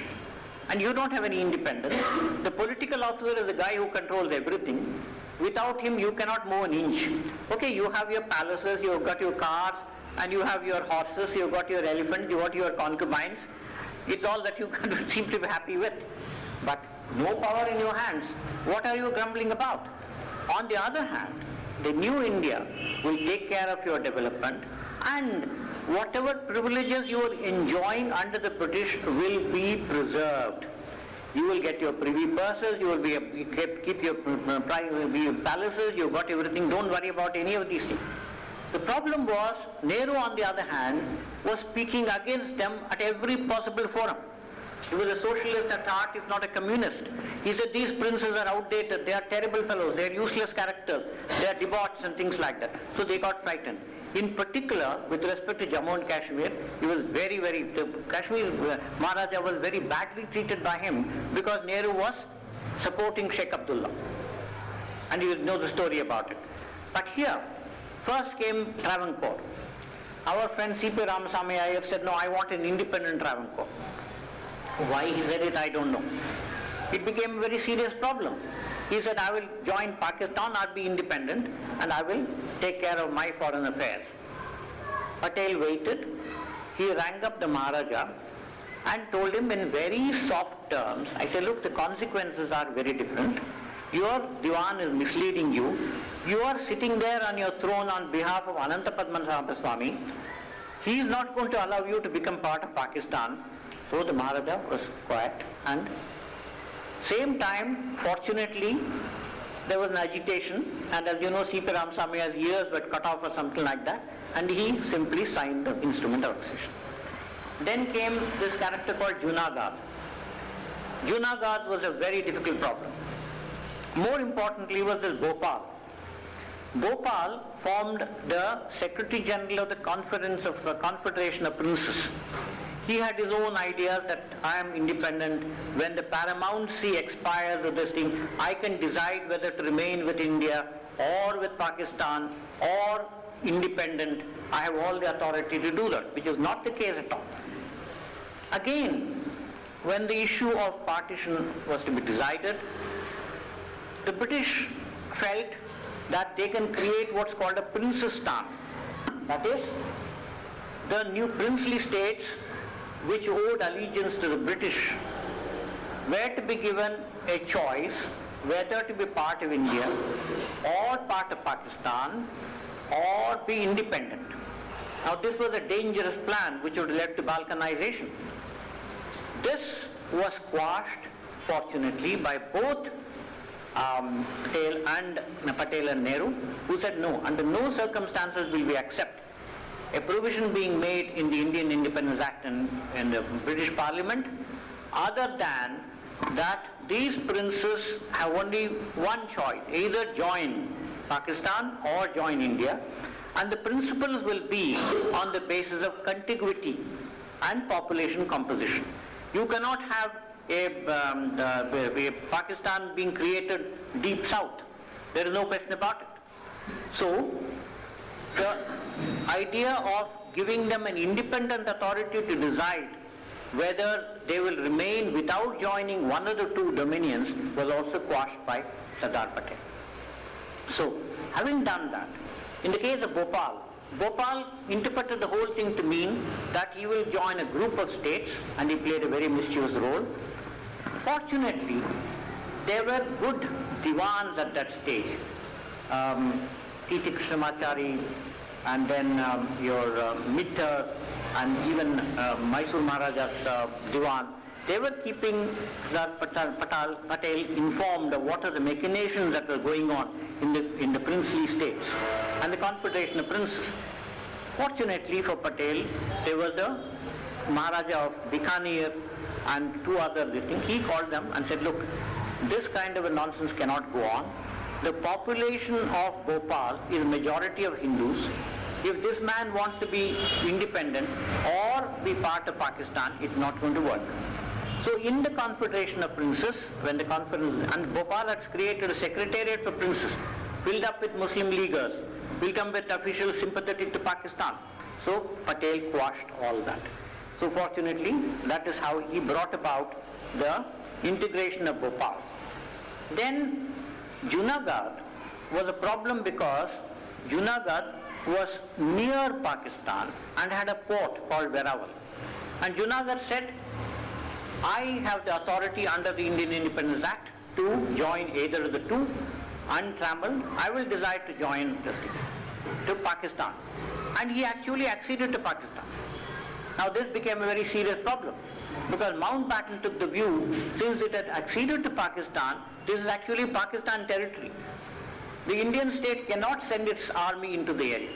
and you don't have any independence. The political officer is the guy who controls everything. Without him you cannot move an inch. Okay, you have your palaces, you have got your cars, and you have your horses, you have got your elephants, you have got your concubines. It's all that you seem to be happy with. But no power in your hands. What are you grumbling about? On the other hand, the new India will take care of your development, and whatever privileges you are enjoying under the British will be preserved. You will get your privy purses, you will keep your palaces, you've got everything, don't worry about any of these things. The problem was, Nehru on the other hand was speaking against them at every possible forum. He was a socialist at heart, if not a communist. He said these princes are outdated, they are terrible fellows, they are useless characters, they are debauched and things like that. So they got frightened. In particular, with respect to Jammu and Kashmir, he was Kashmir Maharaja was very badly treated by him because Nehru was supporting Sheikh Abdullah. And you know the story about it. But here, first came Travancore. Our friend C.P. Ramasamy Iyer said, no, I want an independent Travancore. Why he said it, I don't know. It became a very serious problem. He said, I will join Pakistan, I'll be independent, and I will take care of my foreign affairs. Patel waited. He rang up the Maharaja and told him in very soft terms, I said, look, the consequences are very different. Your Diwan is misleading you. You are sitting there on your throne on behalf of Anantapadmanabha Swami. He is not going to allow you to become part of Pakistan. So the Maharaja was quiet, and same time, fortunately, there was an agitation, and as you know, C.P. Ramasamy's ears were cut off or something like that, and he simply signed the instrument of accession. Then came this character called Jayanagar. Jayanagar was a very difficult problem. More importantly was this Bhopal. Bhopal formed the Secretary General of the Confederation of Princes. He had his own ideas that I am independent. When the paramountcy expires of this thing, I can decide whether to remain with India or with Pakistan or independent. I have all the authority to do that, which is not the case at all. Again, when the issue of partition was to be decided, the British felt that they can create what's called a Princestan. That is, the new princely states which owed allegiance to the British were to be given a choice whether to be part of India or part of Pakistan or be independent. Now this was a dangerous plan which would have led to balkanization. This was quashed, fortunately, by both Patel and Nehru, who said no, under no circumstances will we accept a provision being made in the Indian Independence Act and in the British Parliament, other than that these princes have only one choice, either join Pakistan or join India, and the principles will be on the basis of contiguity and population composition. You cannot have a Pakistan being created deep south. There is no question about it. So, the idea of giving them an independent authority to decide whether they will remain without joining one of the two dominions was also quashed by Sardar Patel. So, having done that, in the case of Bhopal interpreted the whole thing to mean that he will join a group of states, and he played a very mischievous role. Fortunately, there were good diwans at that stage. T.T. Krishnamachari, and then your Mittar, and even Mysore Maharaja's Diwan, they were keeping Sardar Patel informed of what are the machinations that were going on in the princely states and the confederation of princes. Fortunately for Patel, there was the Maharaja of Bikaner and two other things. He called them and said, look, this kind of a nonsense cannot go on. The population of Bhopal is majority of Hindus. If this man wants to be independent or be part of Pakistan, it's not going to work. So in the Confederation of Princes, when the conference, and Bhopal has created a secretariat for princes, filled up with Muslim leaguers, filled up with officials sympathetic to Pakistan. So Patel quashed all that. So fortunately, that is how he brought about the integration of Bhopal. Then Junagadh was a problem because Junagadh was near Pakistan and had a port called Verawal. And Junagadh said, I have the authority under the Indian Independence Act to join either of the two, untrammeled. I will decide to join to Pakistan. And he actually acceded to Pakistan. Now this became a very serious problem because Mountbatten took the view, since it had acceded to Pakistan, this is actually Pakistan territory. The Indian state cannot send its army into the area.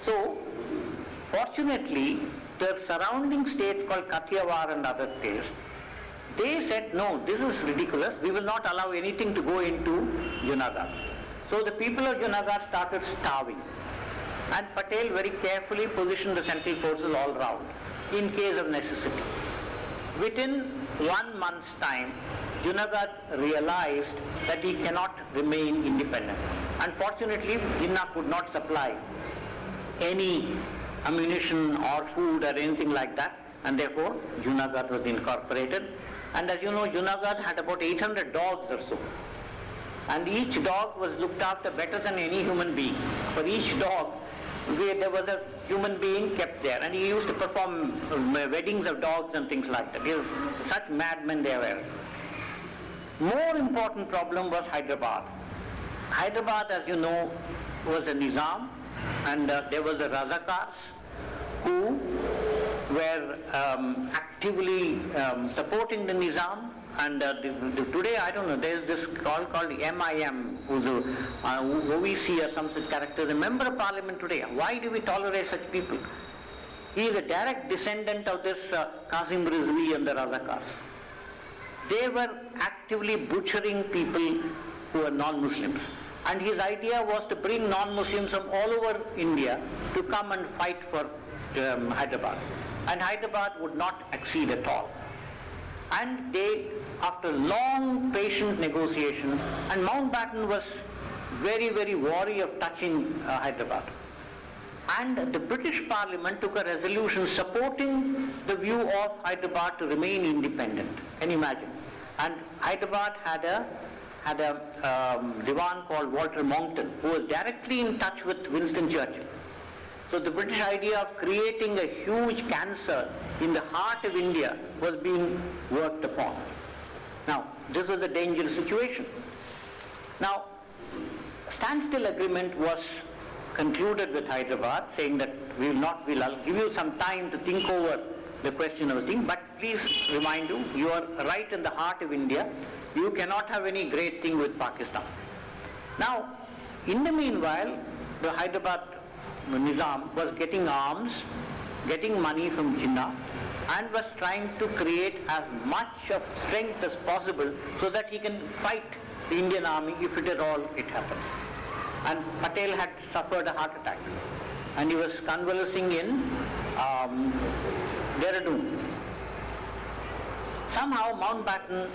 So, fortunately, the surrounding states called Kathiawar and other states, they said, no, this is ridiculous, we will not allow anything to go into Junagadh. So the people of Junagadh started starving. And Patel very carefully positioned the central forces all round in case of necessity. Within 1 month's time, Junagadh realized that he cannot remain independent. Unfortunately, Jinnah could not supply any ammunition or food or anything like that, and therefore Junagadh was incorporated. And as you know, Junagadh had about 800 dogs or so. And each dog was looked after better than any human being. For each dog, there was a human being kept there, and he used to perform weddings of dogs and things like that. Such madmen they were. More important problem was Hyderabad. Hyderabad, as you know, was a Nizam, and there was the Razakars who were actively supporting the Nizam. And today, I don't know, there is this called MIM, who's OVC or some such character, the member of parliament today. Why do we tolerate such people? He is a direct descendant of this Qasim Rizvi and the Razakars. They were actively butchering people who are non-Muslims. And his idea was to bring non-Muslims from all over India to come and fight for Hyderabad. And Hyderabad would not accede at all. And they, after long, patient negotiations, and Mountbatten was very, very wary of touching Hyderabad. And the British Parliament took a resolution supporting the view of Hyderabad to remain independent. Can you imagine? And Hyderabad had a Diwan called Walter Monckton, who was directly in touch with Winston Churchill. So the British idea of creating a huge cancer in the heart of India was being worked upon. Now, this was a dangerous situation. Now, standstill agreement was concluded with Hyderabad, saying that I'll give you some time to think over the question of the thing, but please remind you are right in the heart of India. You cannot have any great thing with Pakistan. Now, in the meanwhile, the Hyderabad Nizam was getting arms, getting money from Jinnah, and was trying to create as much of strength as possible so that he can fight the Indian army if it at all it happened. And Patel had suffered a heart attack, and he was convalescing in Dehradun. Somehow Mountbatten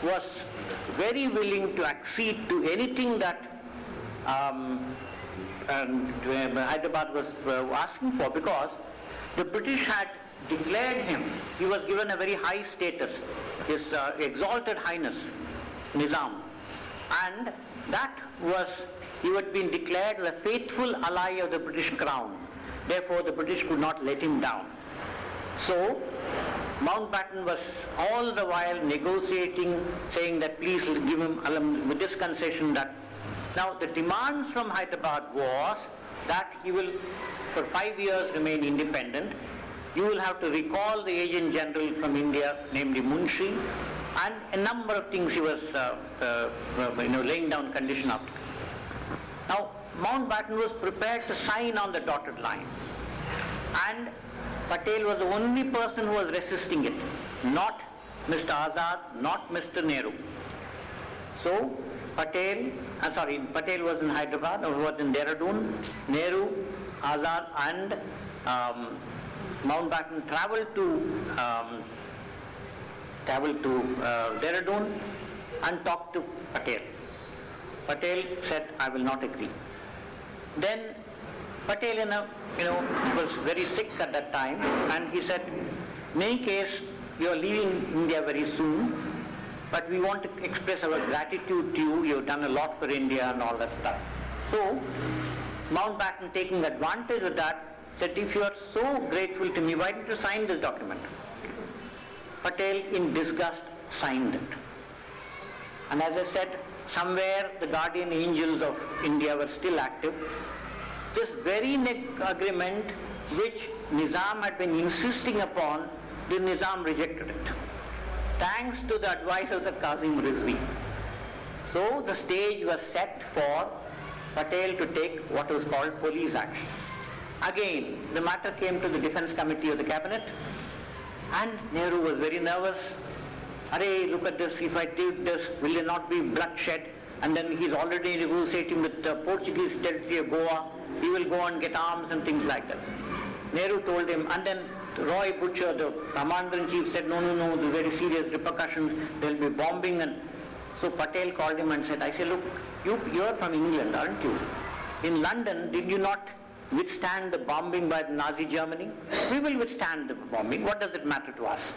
was very willing to accede to anything that Hyderabad was asking for, because the British had declared him, he was given a very high status, his exalted highness, Nizam, and that was, he had been declared a faithful ally of the British crown. Therefore the British could not let him down. So Mountbatten was all the while negotiating, saying that please give him with this concession that. Now the demands from Hyderabad was that he will for 5 years remain independent. You will have to recall the agent general from India, namely Munshi, and a number of things he was laying down condition after. Now Mountbatten was prepared to sign on the dotted line, and Patel was the only person who was resisting it, not Mr. Azad, not Mr. Nehru. So Patel was in Hyderabad, or was in Dehradun. Nehru, Azad and Mountbatten travelled to Dehradun and talked to Patel. Patel said, I will not agree. Then Patel was very sick at that time, and he said, in any case, you are leaving India very soon, but we want to express our gratitude to you. You have done a lot for India and all that stuff. So Mountbatten, taking advantage of that, said, if you are so grateful to me, why don't you sign this document? Patel, in disgust, signed it. And as I said, somewhere the guardian angels of India were still active. This very agreement which Nizam had been insisting upon, the Nizam rejected it, thanks to the advice of the Kazim Rizvi. So the stage was set for Patel to take what was called police action. Again, the matter came to the Defence Committee of the Cabinet, and Nehru was very nervous. Arey, look at this, if I take this, will there not be bloodshed? And then he's already negotiating with the Portuguese territory of Goa. He will go and get arms and things like that. Nehru told him, and then Roy Butcher, the commander-in-chief, said, no, the very serious repercussions, there will be bombing. And so Patel called him and said, I said, look, you are from England, aren't you? In London, did you not withstand the bombing by Nazi Germany? We will withstand the bombing. What does it matter to us?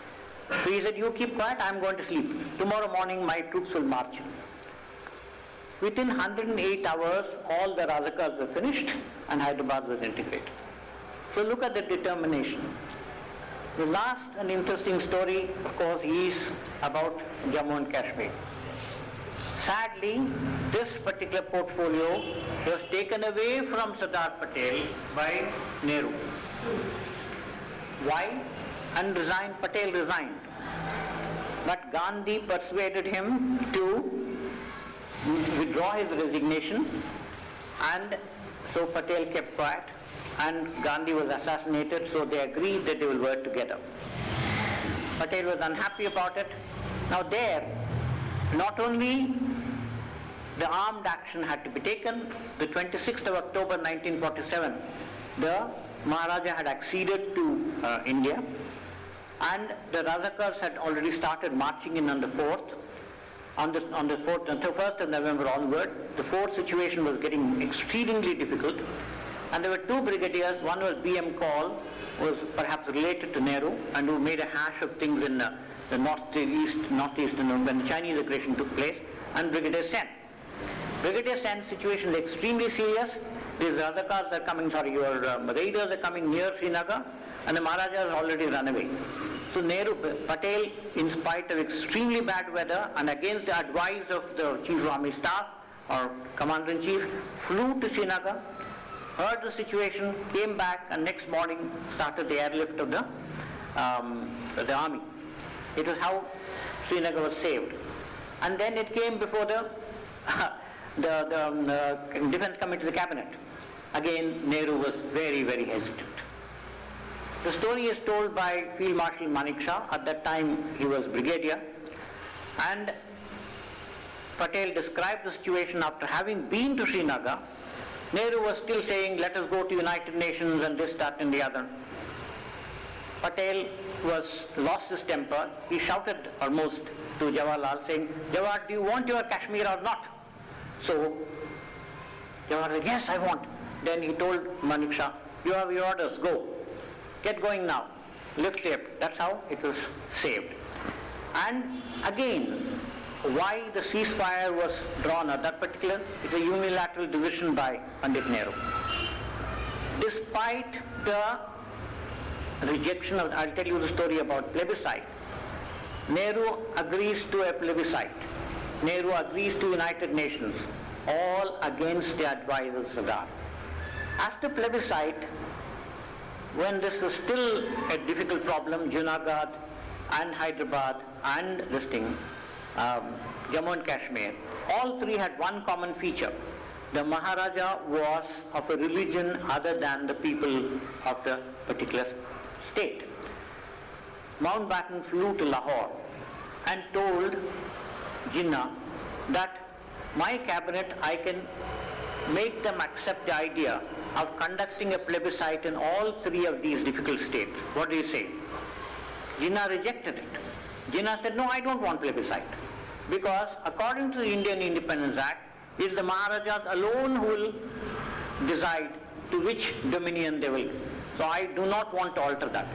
So he said, you keep quiet, I am going to sleep. Tomorrow morning my troops will march in. Within 108 hours, all the Razakars were finished and Hyderabad was integrated. So look at the determination. The last and interesting story, of course, is about Jammu and Kashmir. Sadly, this particular portfolio was taken away from Sardar Patel by Nehru. Why? And Patel resigned. But Gandhi persuaded him to withdraw his resignation, and so Patel kept quiet, and Gandhi was assassinated, so they agreed that they will work together. Patel was unhappy about it. Now there, not only the armed action had to be taken, the 26th of October 1947, the Maharaja had acceded to India, and the Razakars had already started marching in on the 4th. On the 1st of November onward, the 4th situation was getting exceedingly difficult, and there were two brigadiers. One was B.M. Kaul, who was perhaps related to Nehru, and who made a hash of things in the northeast, when the Chinese aggression took place, and Brigadier Sen. Brigadier Sen's situation is extremely serious. These Razakars are coming, your raiders are coming near Srinagar, and the Maharaja has already run away. So Patel, in spite of extremely bad weather and against the advice of the Chief of Army Staff or Commander-in-Chief, flew to Srinagar, heard the situation, came back, and next morning started the airlift of the army. It was how Srinagar was saved. And then it came before the Defence Committee of the Cabinet. again Nehru was very, very hesitant. The story is told by Field Marshal Manekshaw. At that time he was brigadier, and Patel described the situation after having been to Srinagar. Nehru was still saying, let us go to United Nations and this, that and the other. Patel lost his temper. He shouted almost to Jawaharlal saying, Jawahar, do you want your Kashmir or not? So Jawahar said, yes, I want. Then he told Manekshaw, you have your orders, go. Get going now. Lift it. That's how it was saved. And again, why the ceasefire was drawn at that particular, it was a unilateral decision by Pandit Nehru. Despite the rejection of, I'll tell you the story about plebiscite. Nehru agrees to a plebiscite. Nehru agrees to United Nations, all against the advice of Sardar. As the plebiscite, when this was still a difficult problem, Jayanagar and Hyderabad and this thing, Jammu and Kashmir, all three had one common feature. The Maharaja was of a religion other than the people of the particular state. Mountbatten flew to Lahore and told Jinnah that my cabinet, I can make them accept the idea of conducting a plebiscite in all three of these difficult states. What do you say? Jinnah rejected it. Jinnah said, no, I don't want plebiscite. Because according to the Indian Independence Act, it is the Maharajas alone who will decide to which dominion they will. So I do not want to alter that.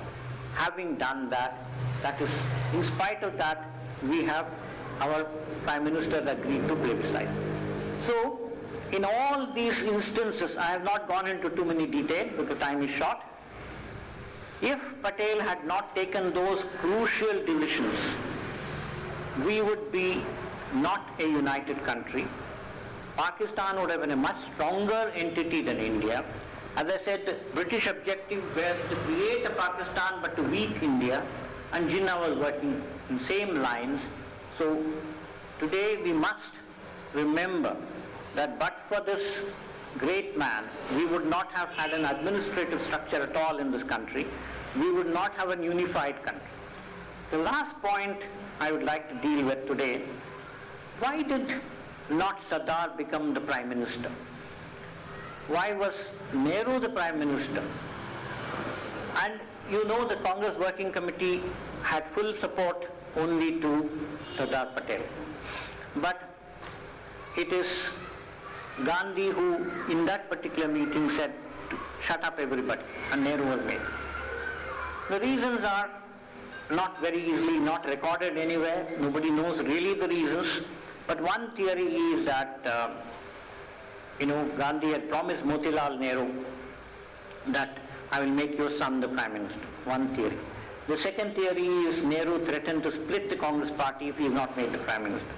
Having done that, that is, in spite of that, we have our Prime Minister agreed to plebiscite. So, in all these instances, I have not gone into too many details because time is short. If Patel had not taken those crucial decisions, we would be not a united country. Pakistan would have been a much stronger entity than India. As I said, the British objective was to create a Pakistan but to weak India, and Jinnah was working in same lines. So today we must remember that but for this great man, we would not have had an administrative structure at all in this country. We would not have a unified country. The last point I would like to deal with today, why did not Sardar become the Prime Minister? Why was Nehru the Prime Minister? And you know the Congress Working Committee had full support only to Sardar Patel. But it is Gandhi who in that particular meeting said, shut up everybody, and Nehru was made. The reasons are not very easily, not recorded anywhere. Nobody knows really the reasons. But one theory is that, Gandhi had promised Motilal Nehru that I will make your son the Prime Minister. One theory. The second theory is Nehru threatened to split the Congress party if he is not made the Prime Minister.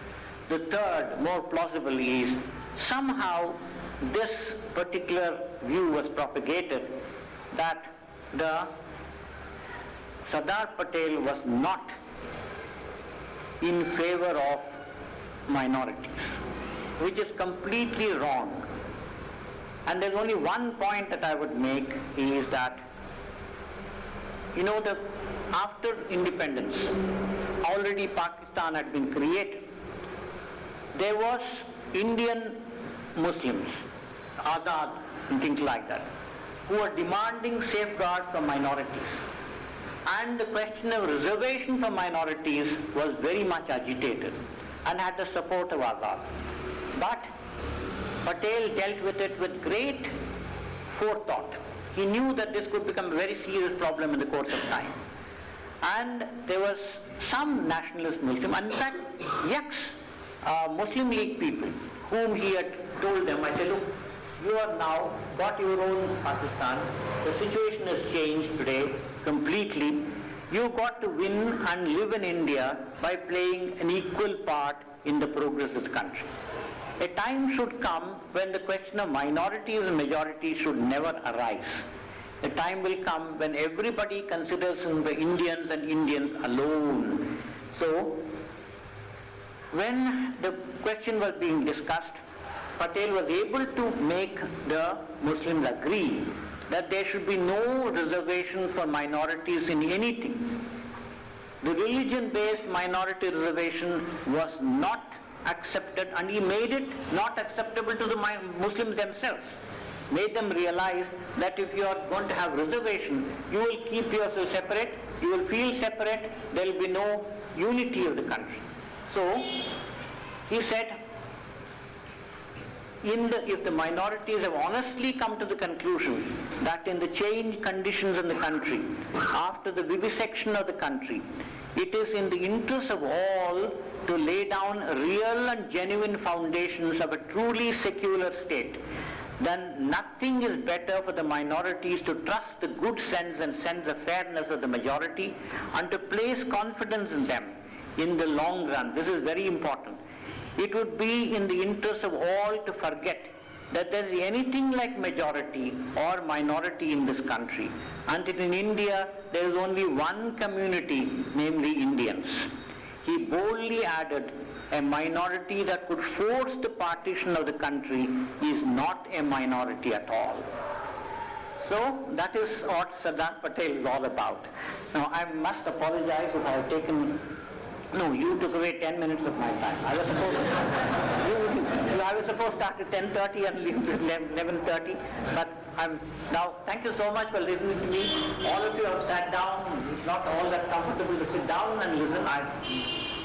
The third, more plausible, is somehow this particular view was propagated that the Sardar Patel was not in favor of minorities, which is completely wrong. And there's only one point that I would make is that, after independence, already Pakistan had been created. There was Indian Muslims, Azad and things like that, who were demanding safeguards for minorities. And the question of reservation for minorities was very much agitated and had the support of Azad. But Patel dealt with it with great forethought. He knew that this could become a very serious problem in the course of time. And there was some nationalist Muslim, and in fact, Muslim League people, whom he had told them, I said, look, you have now got your own Pakistan. The situation has changed today completely. You've got to win and live in India by playing an equal part in the progress of the country. A time should come when the question of minorities and majorities should never arise. A time will come when everybody considers the Indians and Indians alone. So, when the question was being discussed, Patel was able to make the Muslims agree that there should be no reservation for minorities in anything. The religion-based minority reservation was not accepted, and he made it not acceptable to the Muslims themselves. Made them realize that if you are going to have reservation, you will keep yourself separate, you will feel separate, there will be no unity of the country. So, he said, if the minorities have honestly come to the conclusion that in the changed conditions in the country, after the vivisection of the country, it is in the interest of all to lay down real and genuine foundations of a truly secular state, then nothing is better for the minorities to trust the good sense and sense of fairness of the majority and to place confidence in them in the long run. This is very important. It would be in the interest of all to forget that there is anything like majority or minority in this country, and that in India there is only one community, namely Indians. He boldly added, a minority that could force the partition of the country is not a minority at all. So that is what Sardar Patel is all about. Now I must apologize if I have taken, no, you took away 10 minutes of my time. I was supposed to start at 10:30 and leave at 11:30, but now thank you so much for listening to me. All of you have sat down. It's not all that comfortable to sit down and listen.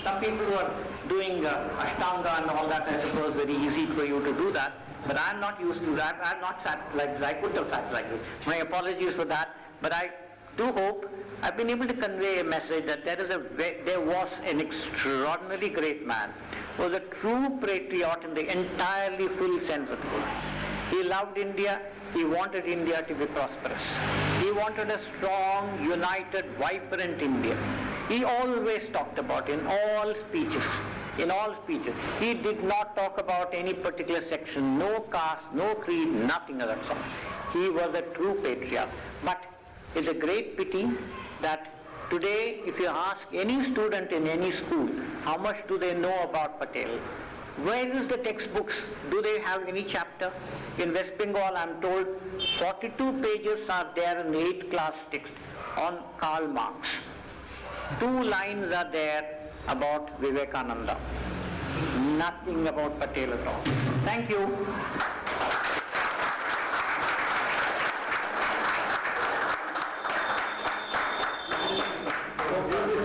Some people who are doing Ashtanga and all that, I suppose very easy for you to do that, but I'm not used to that. I'm not sat like this. I couldn't have sat like this. My apologies for that, but I do hope I've been able to convey a message that there was an extraordinarily great man, who was a true patriot in the entirely full sense of the word. He loved India. He wanted India to be prosperous. He wanted a strong, united, vibrant India. He always talked about in all speeches. He did not talk about any particular section, no caste, no creed, nothing of that sort. He was a true patriot. But it's a great pity that today, if you ask any student in any school, how much do they know about Patel? Where is the textbooks? Do they have any chapter? In West Bengal, I'm told 42 pages are there in the 8th class text on Karl Marx. 2 lines are there about Vivekananda. Nothing about Patel at all. Thank you.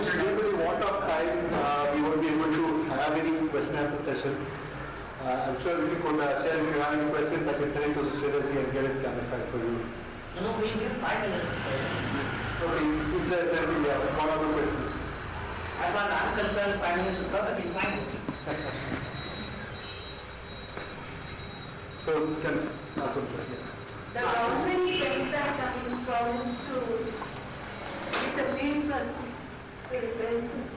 Due to the want of time, we won't be able to have any question and answer sessions. I'm sure we could share if you have any questions. I can send it to Sridharji and get it clarified for you. No, we need 5 minutes. Okay, if there's any one or two questions. As far as I'm concerned, 5 minutes is perfectly fine. So you can ask one question. The government said that it's promised to give the green process preferences.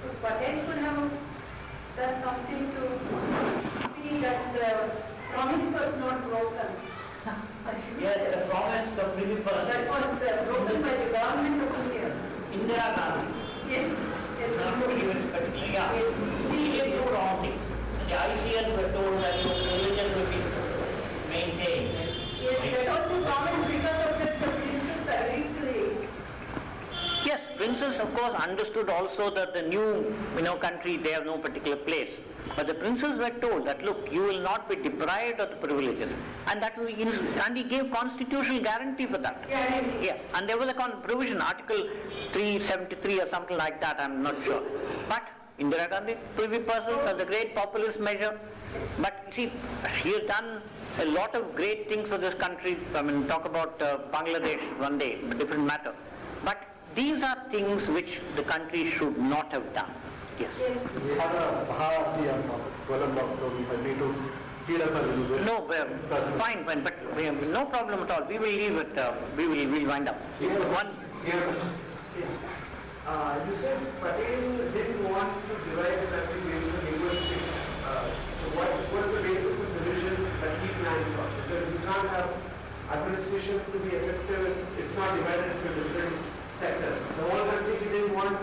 If Patel could have done something to see that the promise was not broken. Yes, the promise of living person. That was broken by the government of India. Indira Gandhi. Yes, yes. Yeah. Yes. He did do wrong thing. The ICS were told that your religion will be maintained. Yes, that was the promise because of that the princess agreed to it. Yes, princes of course understood also that the new country, they have no particular place. But the princes were told that look, you will not be deprived of the privileges, and and he gave constitutional guarantee for that. Yeah. Yes, and there was a provision, Article 373 or something like that, I'm not sure. But Indira Gandhi, privy person, was a great populist measure. But see, she has done a lot of great things for this country. I mean, talk about Bangladesh one day, a different matter. But these are things which the country should not have done. Yes. We have a Bharati column box, so we might need to speed up a little bit. No, fine, but no problem at all. We will leave it, we'll wind up. One. You said Patel didn't want to divide the country based on linguistic. So what was the basis of division that he planned for? Because you can't have administration to be effective if it's not divided into different sectors. The whole country he didn't want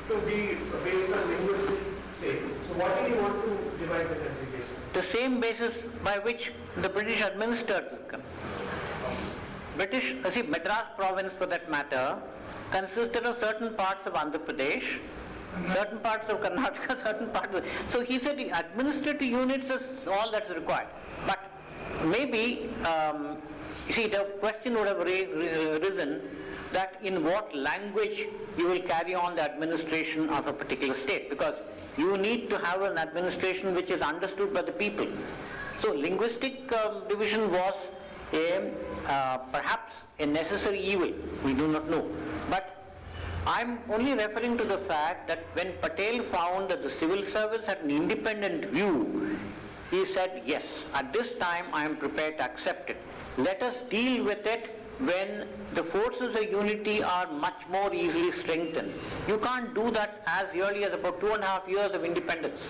to be based on linguistic states. So what did he want to divide the country based on? To same basis by which the British administered Sikkim. Madras province for that matter consisted of certain parts of Andhra Pradesh, certain parts of Karnataka, certain parts of... So he said administrative units is all that's required. But maybe, the question would have arisen that in what language you will carry on the administration of a particular state, because you need to have an administration which is understood by the people. So linguistic division was perhaps a necessary evil, we do not know. But I'm only referring to the fact that when Patel found that the civil service had an independent view, he said, yes, at this time I am prepared to accept it. Let us deal with it when the forces of unity are much more easily strengthened. You can't do that as early as about 2.5 years of independence.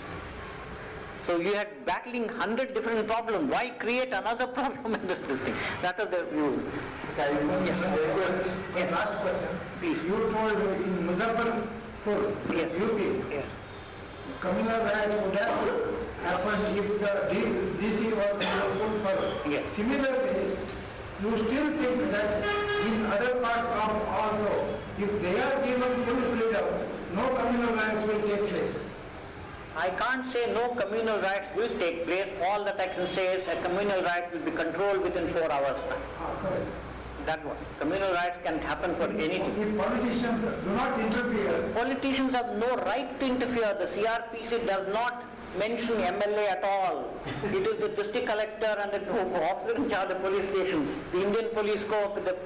So you had battling 100 different problems. Why create another problem in this thing? That was the view. Okay, request. Yes. Last question. Please. You told in Muzaffarpur, Yes. UP, Yes. communal rights would have happened if the DC was full power. Yes. Similarly, you still think that in other parts of also, if they are given full freedom, no communal rights will take place. I can't say no communal rights will take place. All that I can say is a communal right will be controlled within 4 hours time. Correct. That one. Communal rights can happen for anything. If politicians do not interfere, Politicians have no right to interfere. The CRPC does not mention MLA at all. It is the district collector and the officer in charge of the police station, the Indian Police Corps, the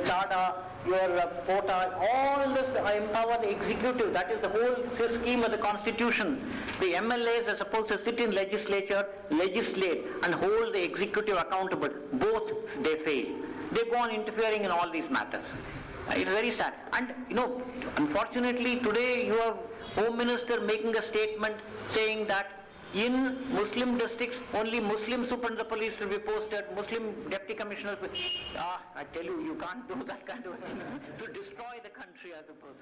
CHADA, your POTA, all this empower the executive. That is the whole scheme of the constitution. The MLAs are supposed to sit in legislature, legislate and hold the executive accountable. Both they fail. They go on interfering in all these matters. It's very sad. And unfortunately today you have Home Minister making a statement saying that in Muslim districts only Muslim super the police will be posted, Muslim deputy commissioners will... I tell you, you can't do that kind of thing to destroy the country, I suppose.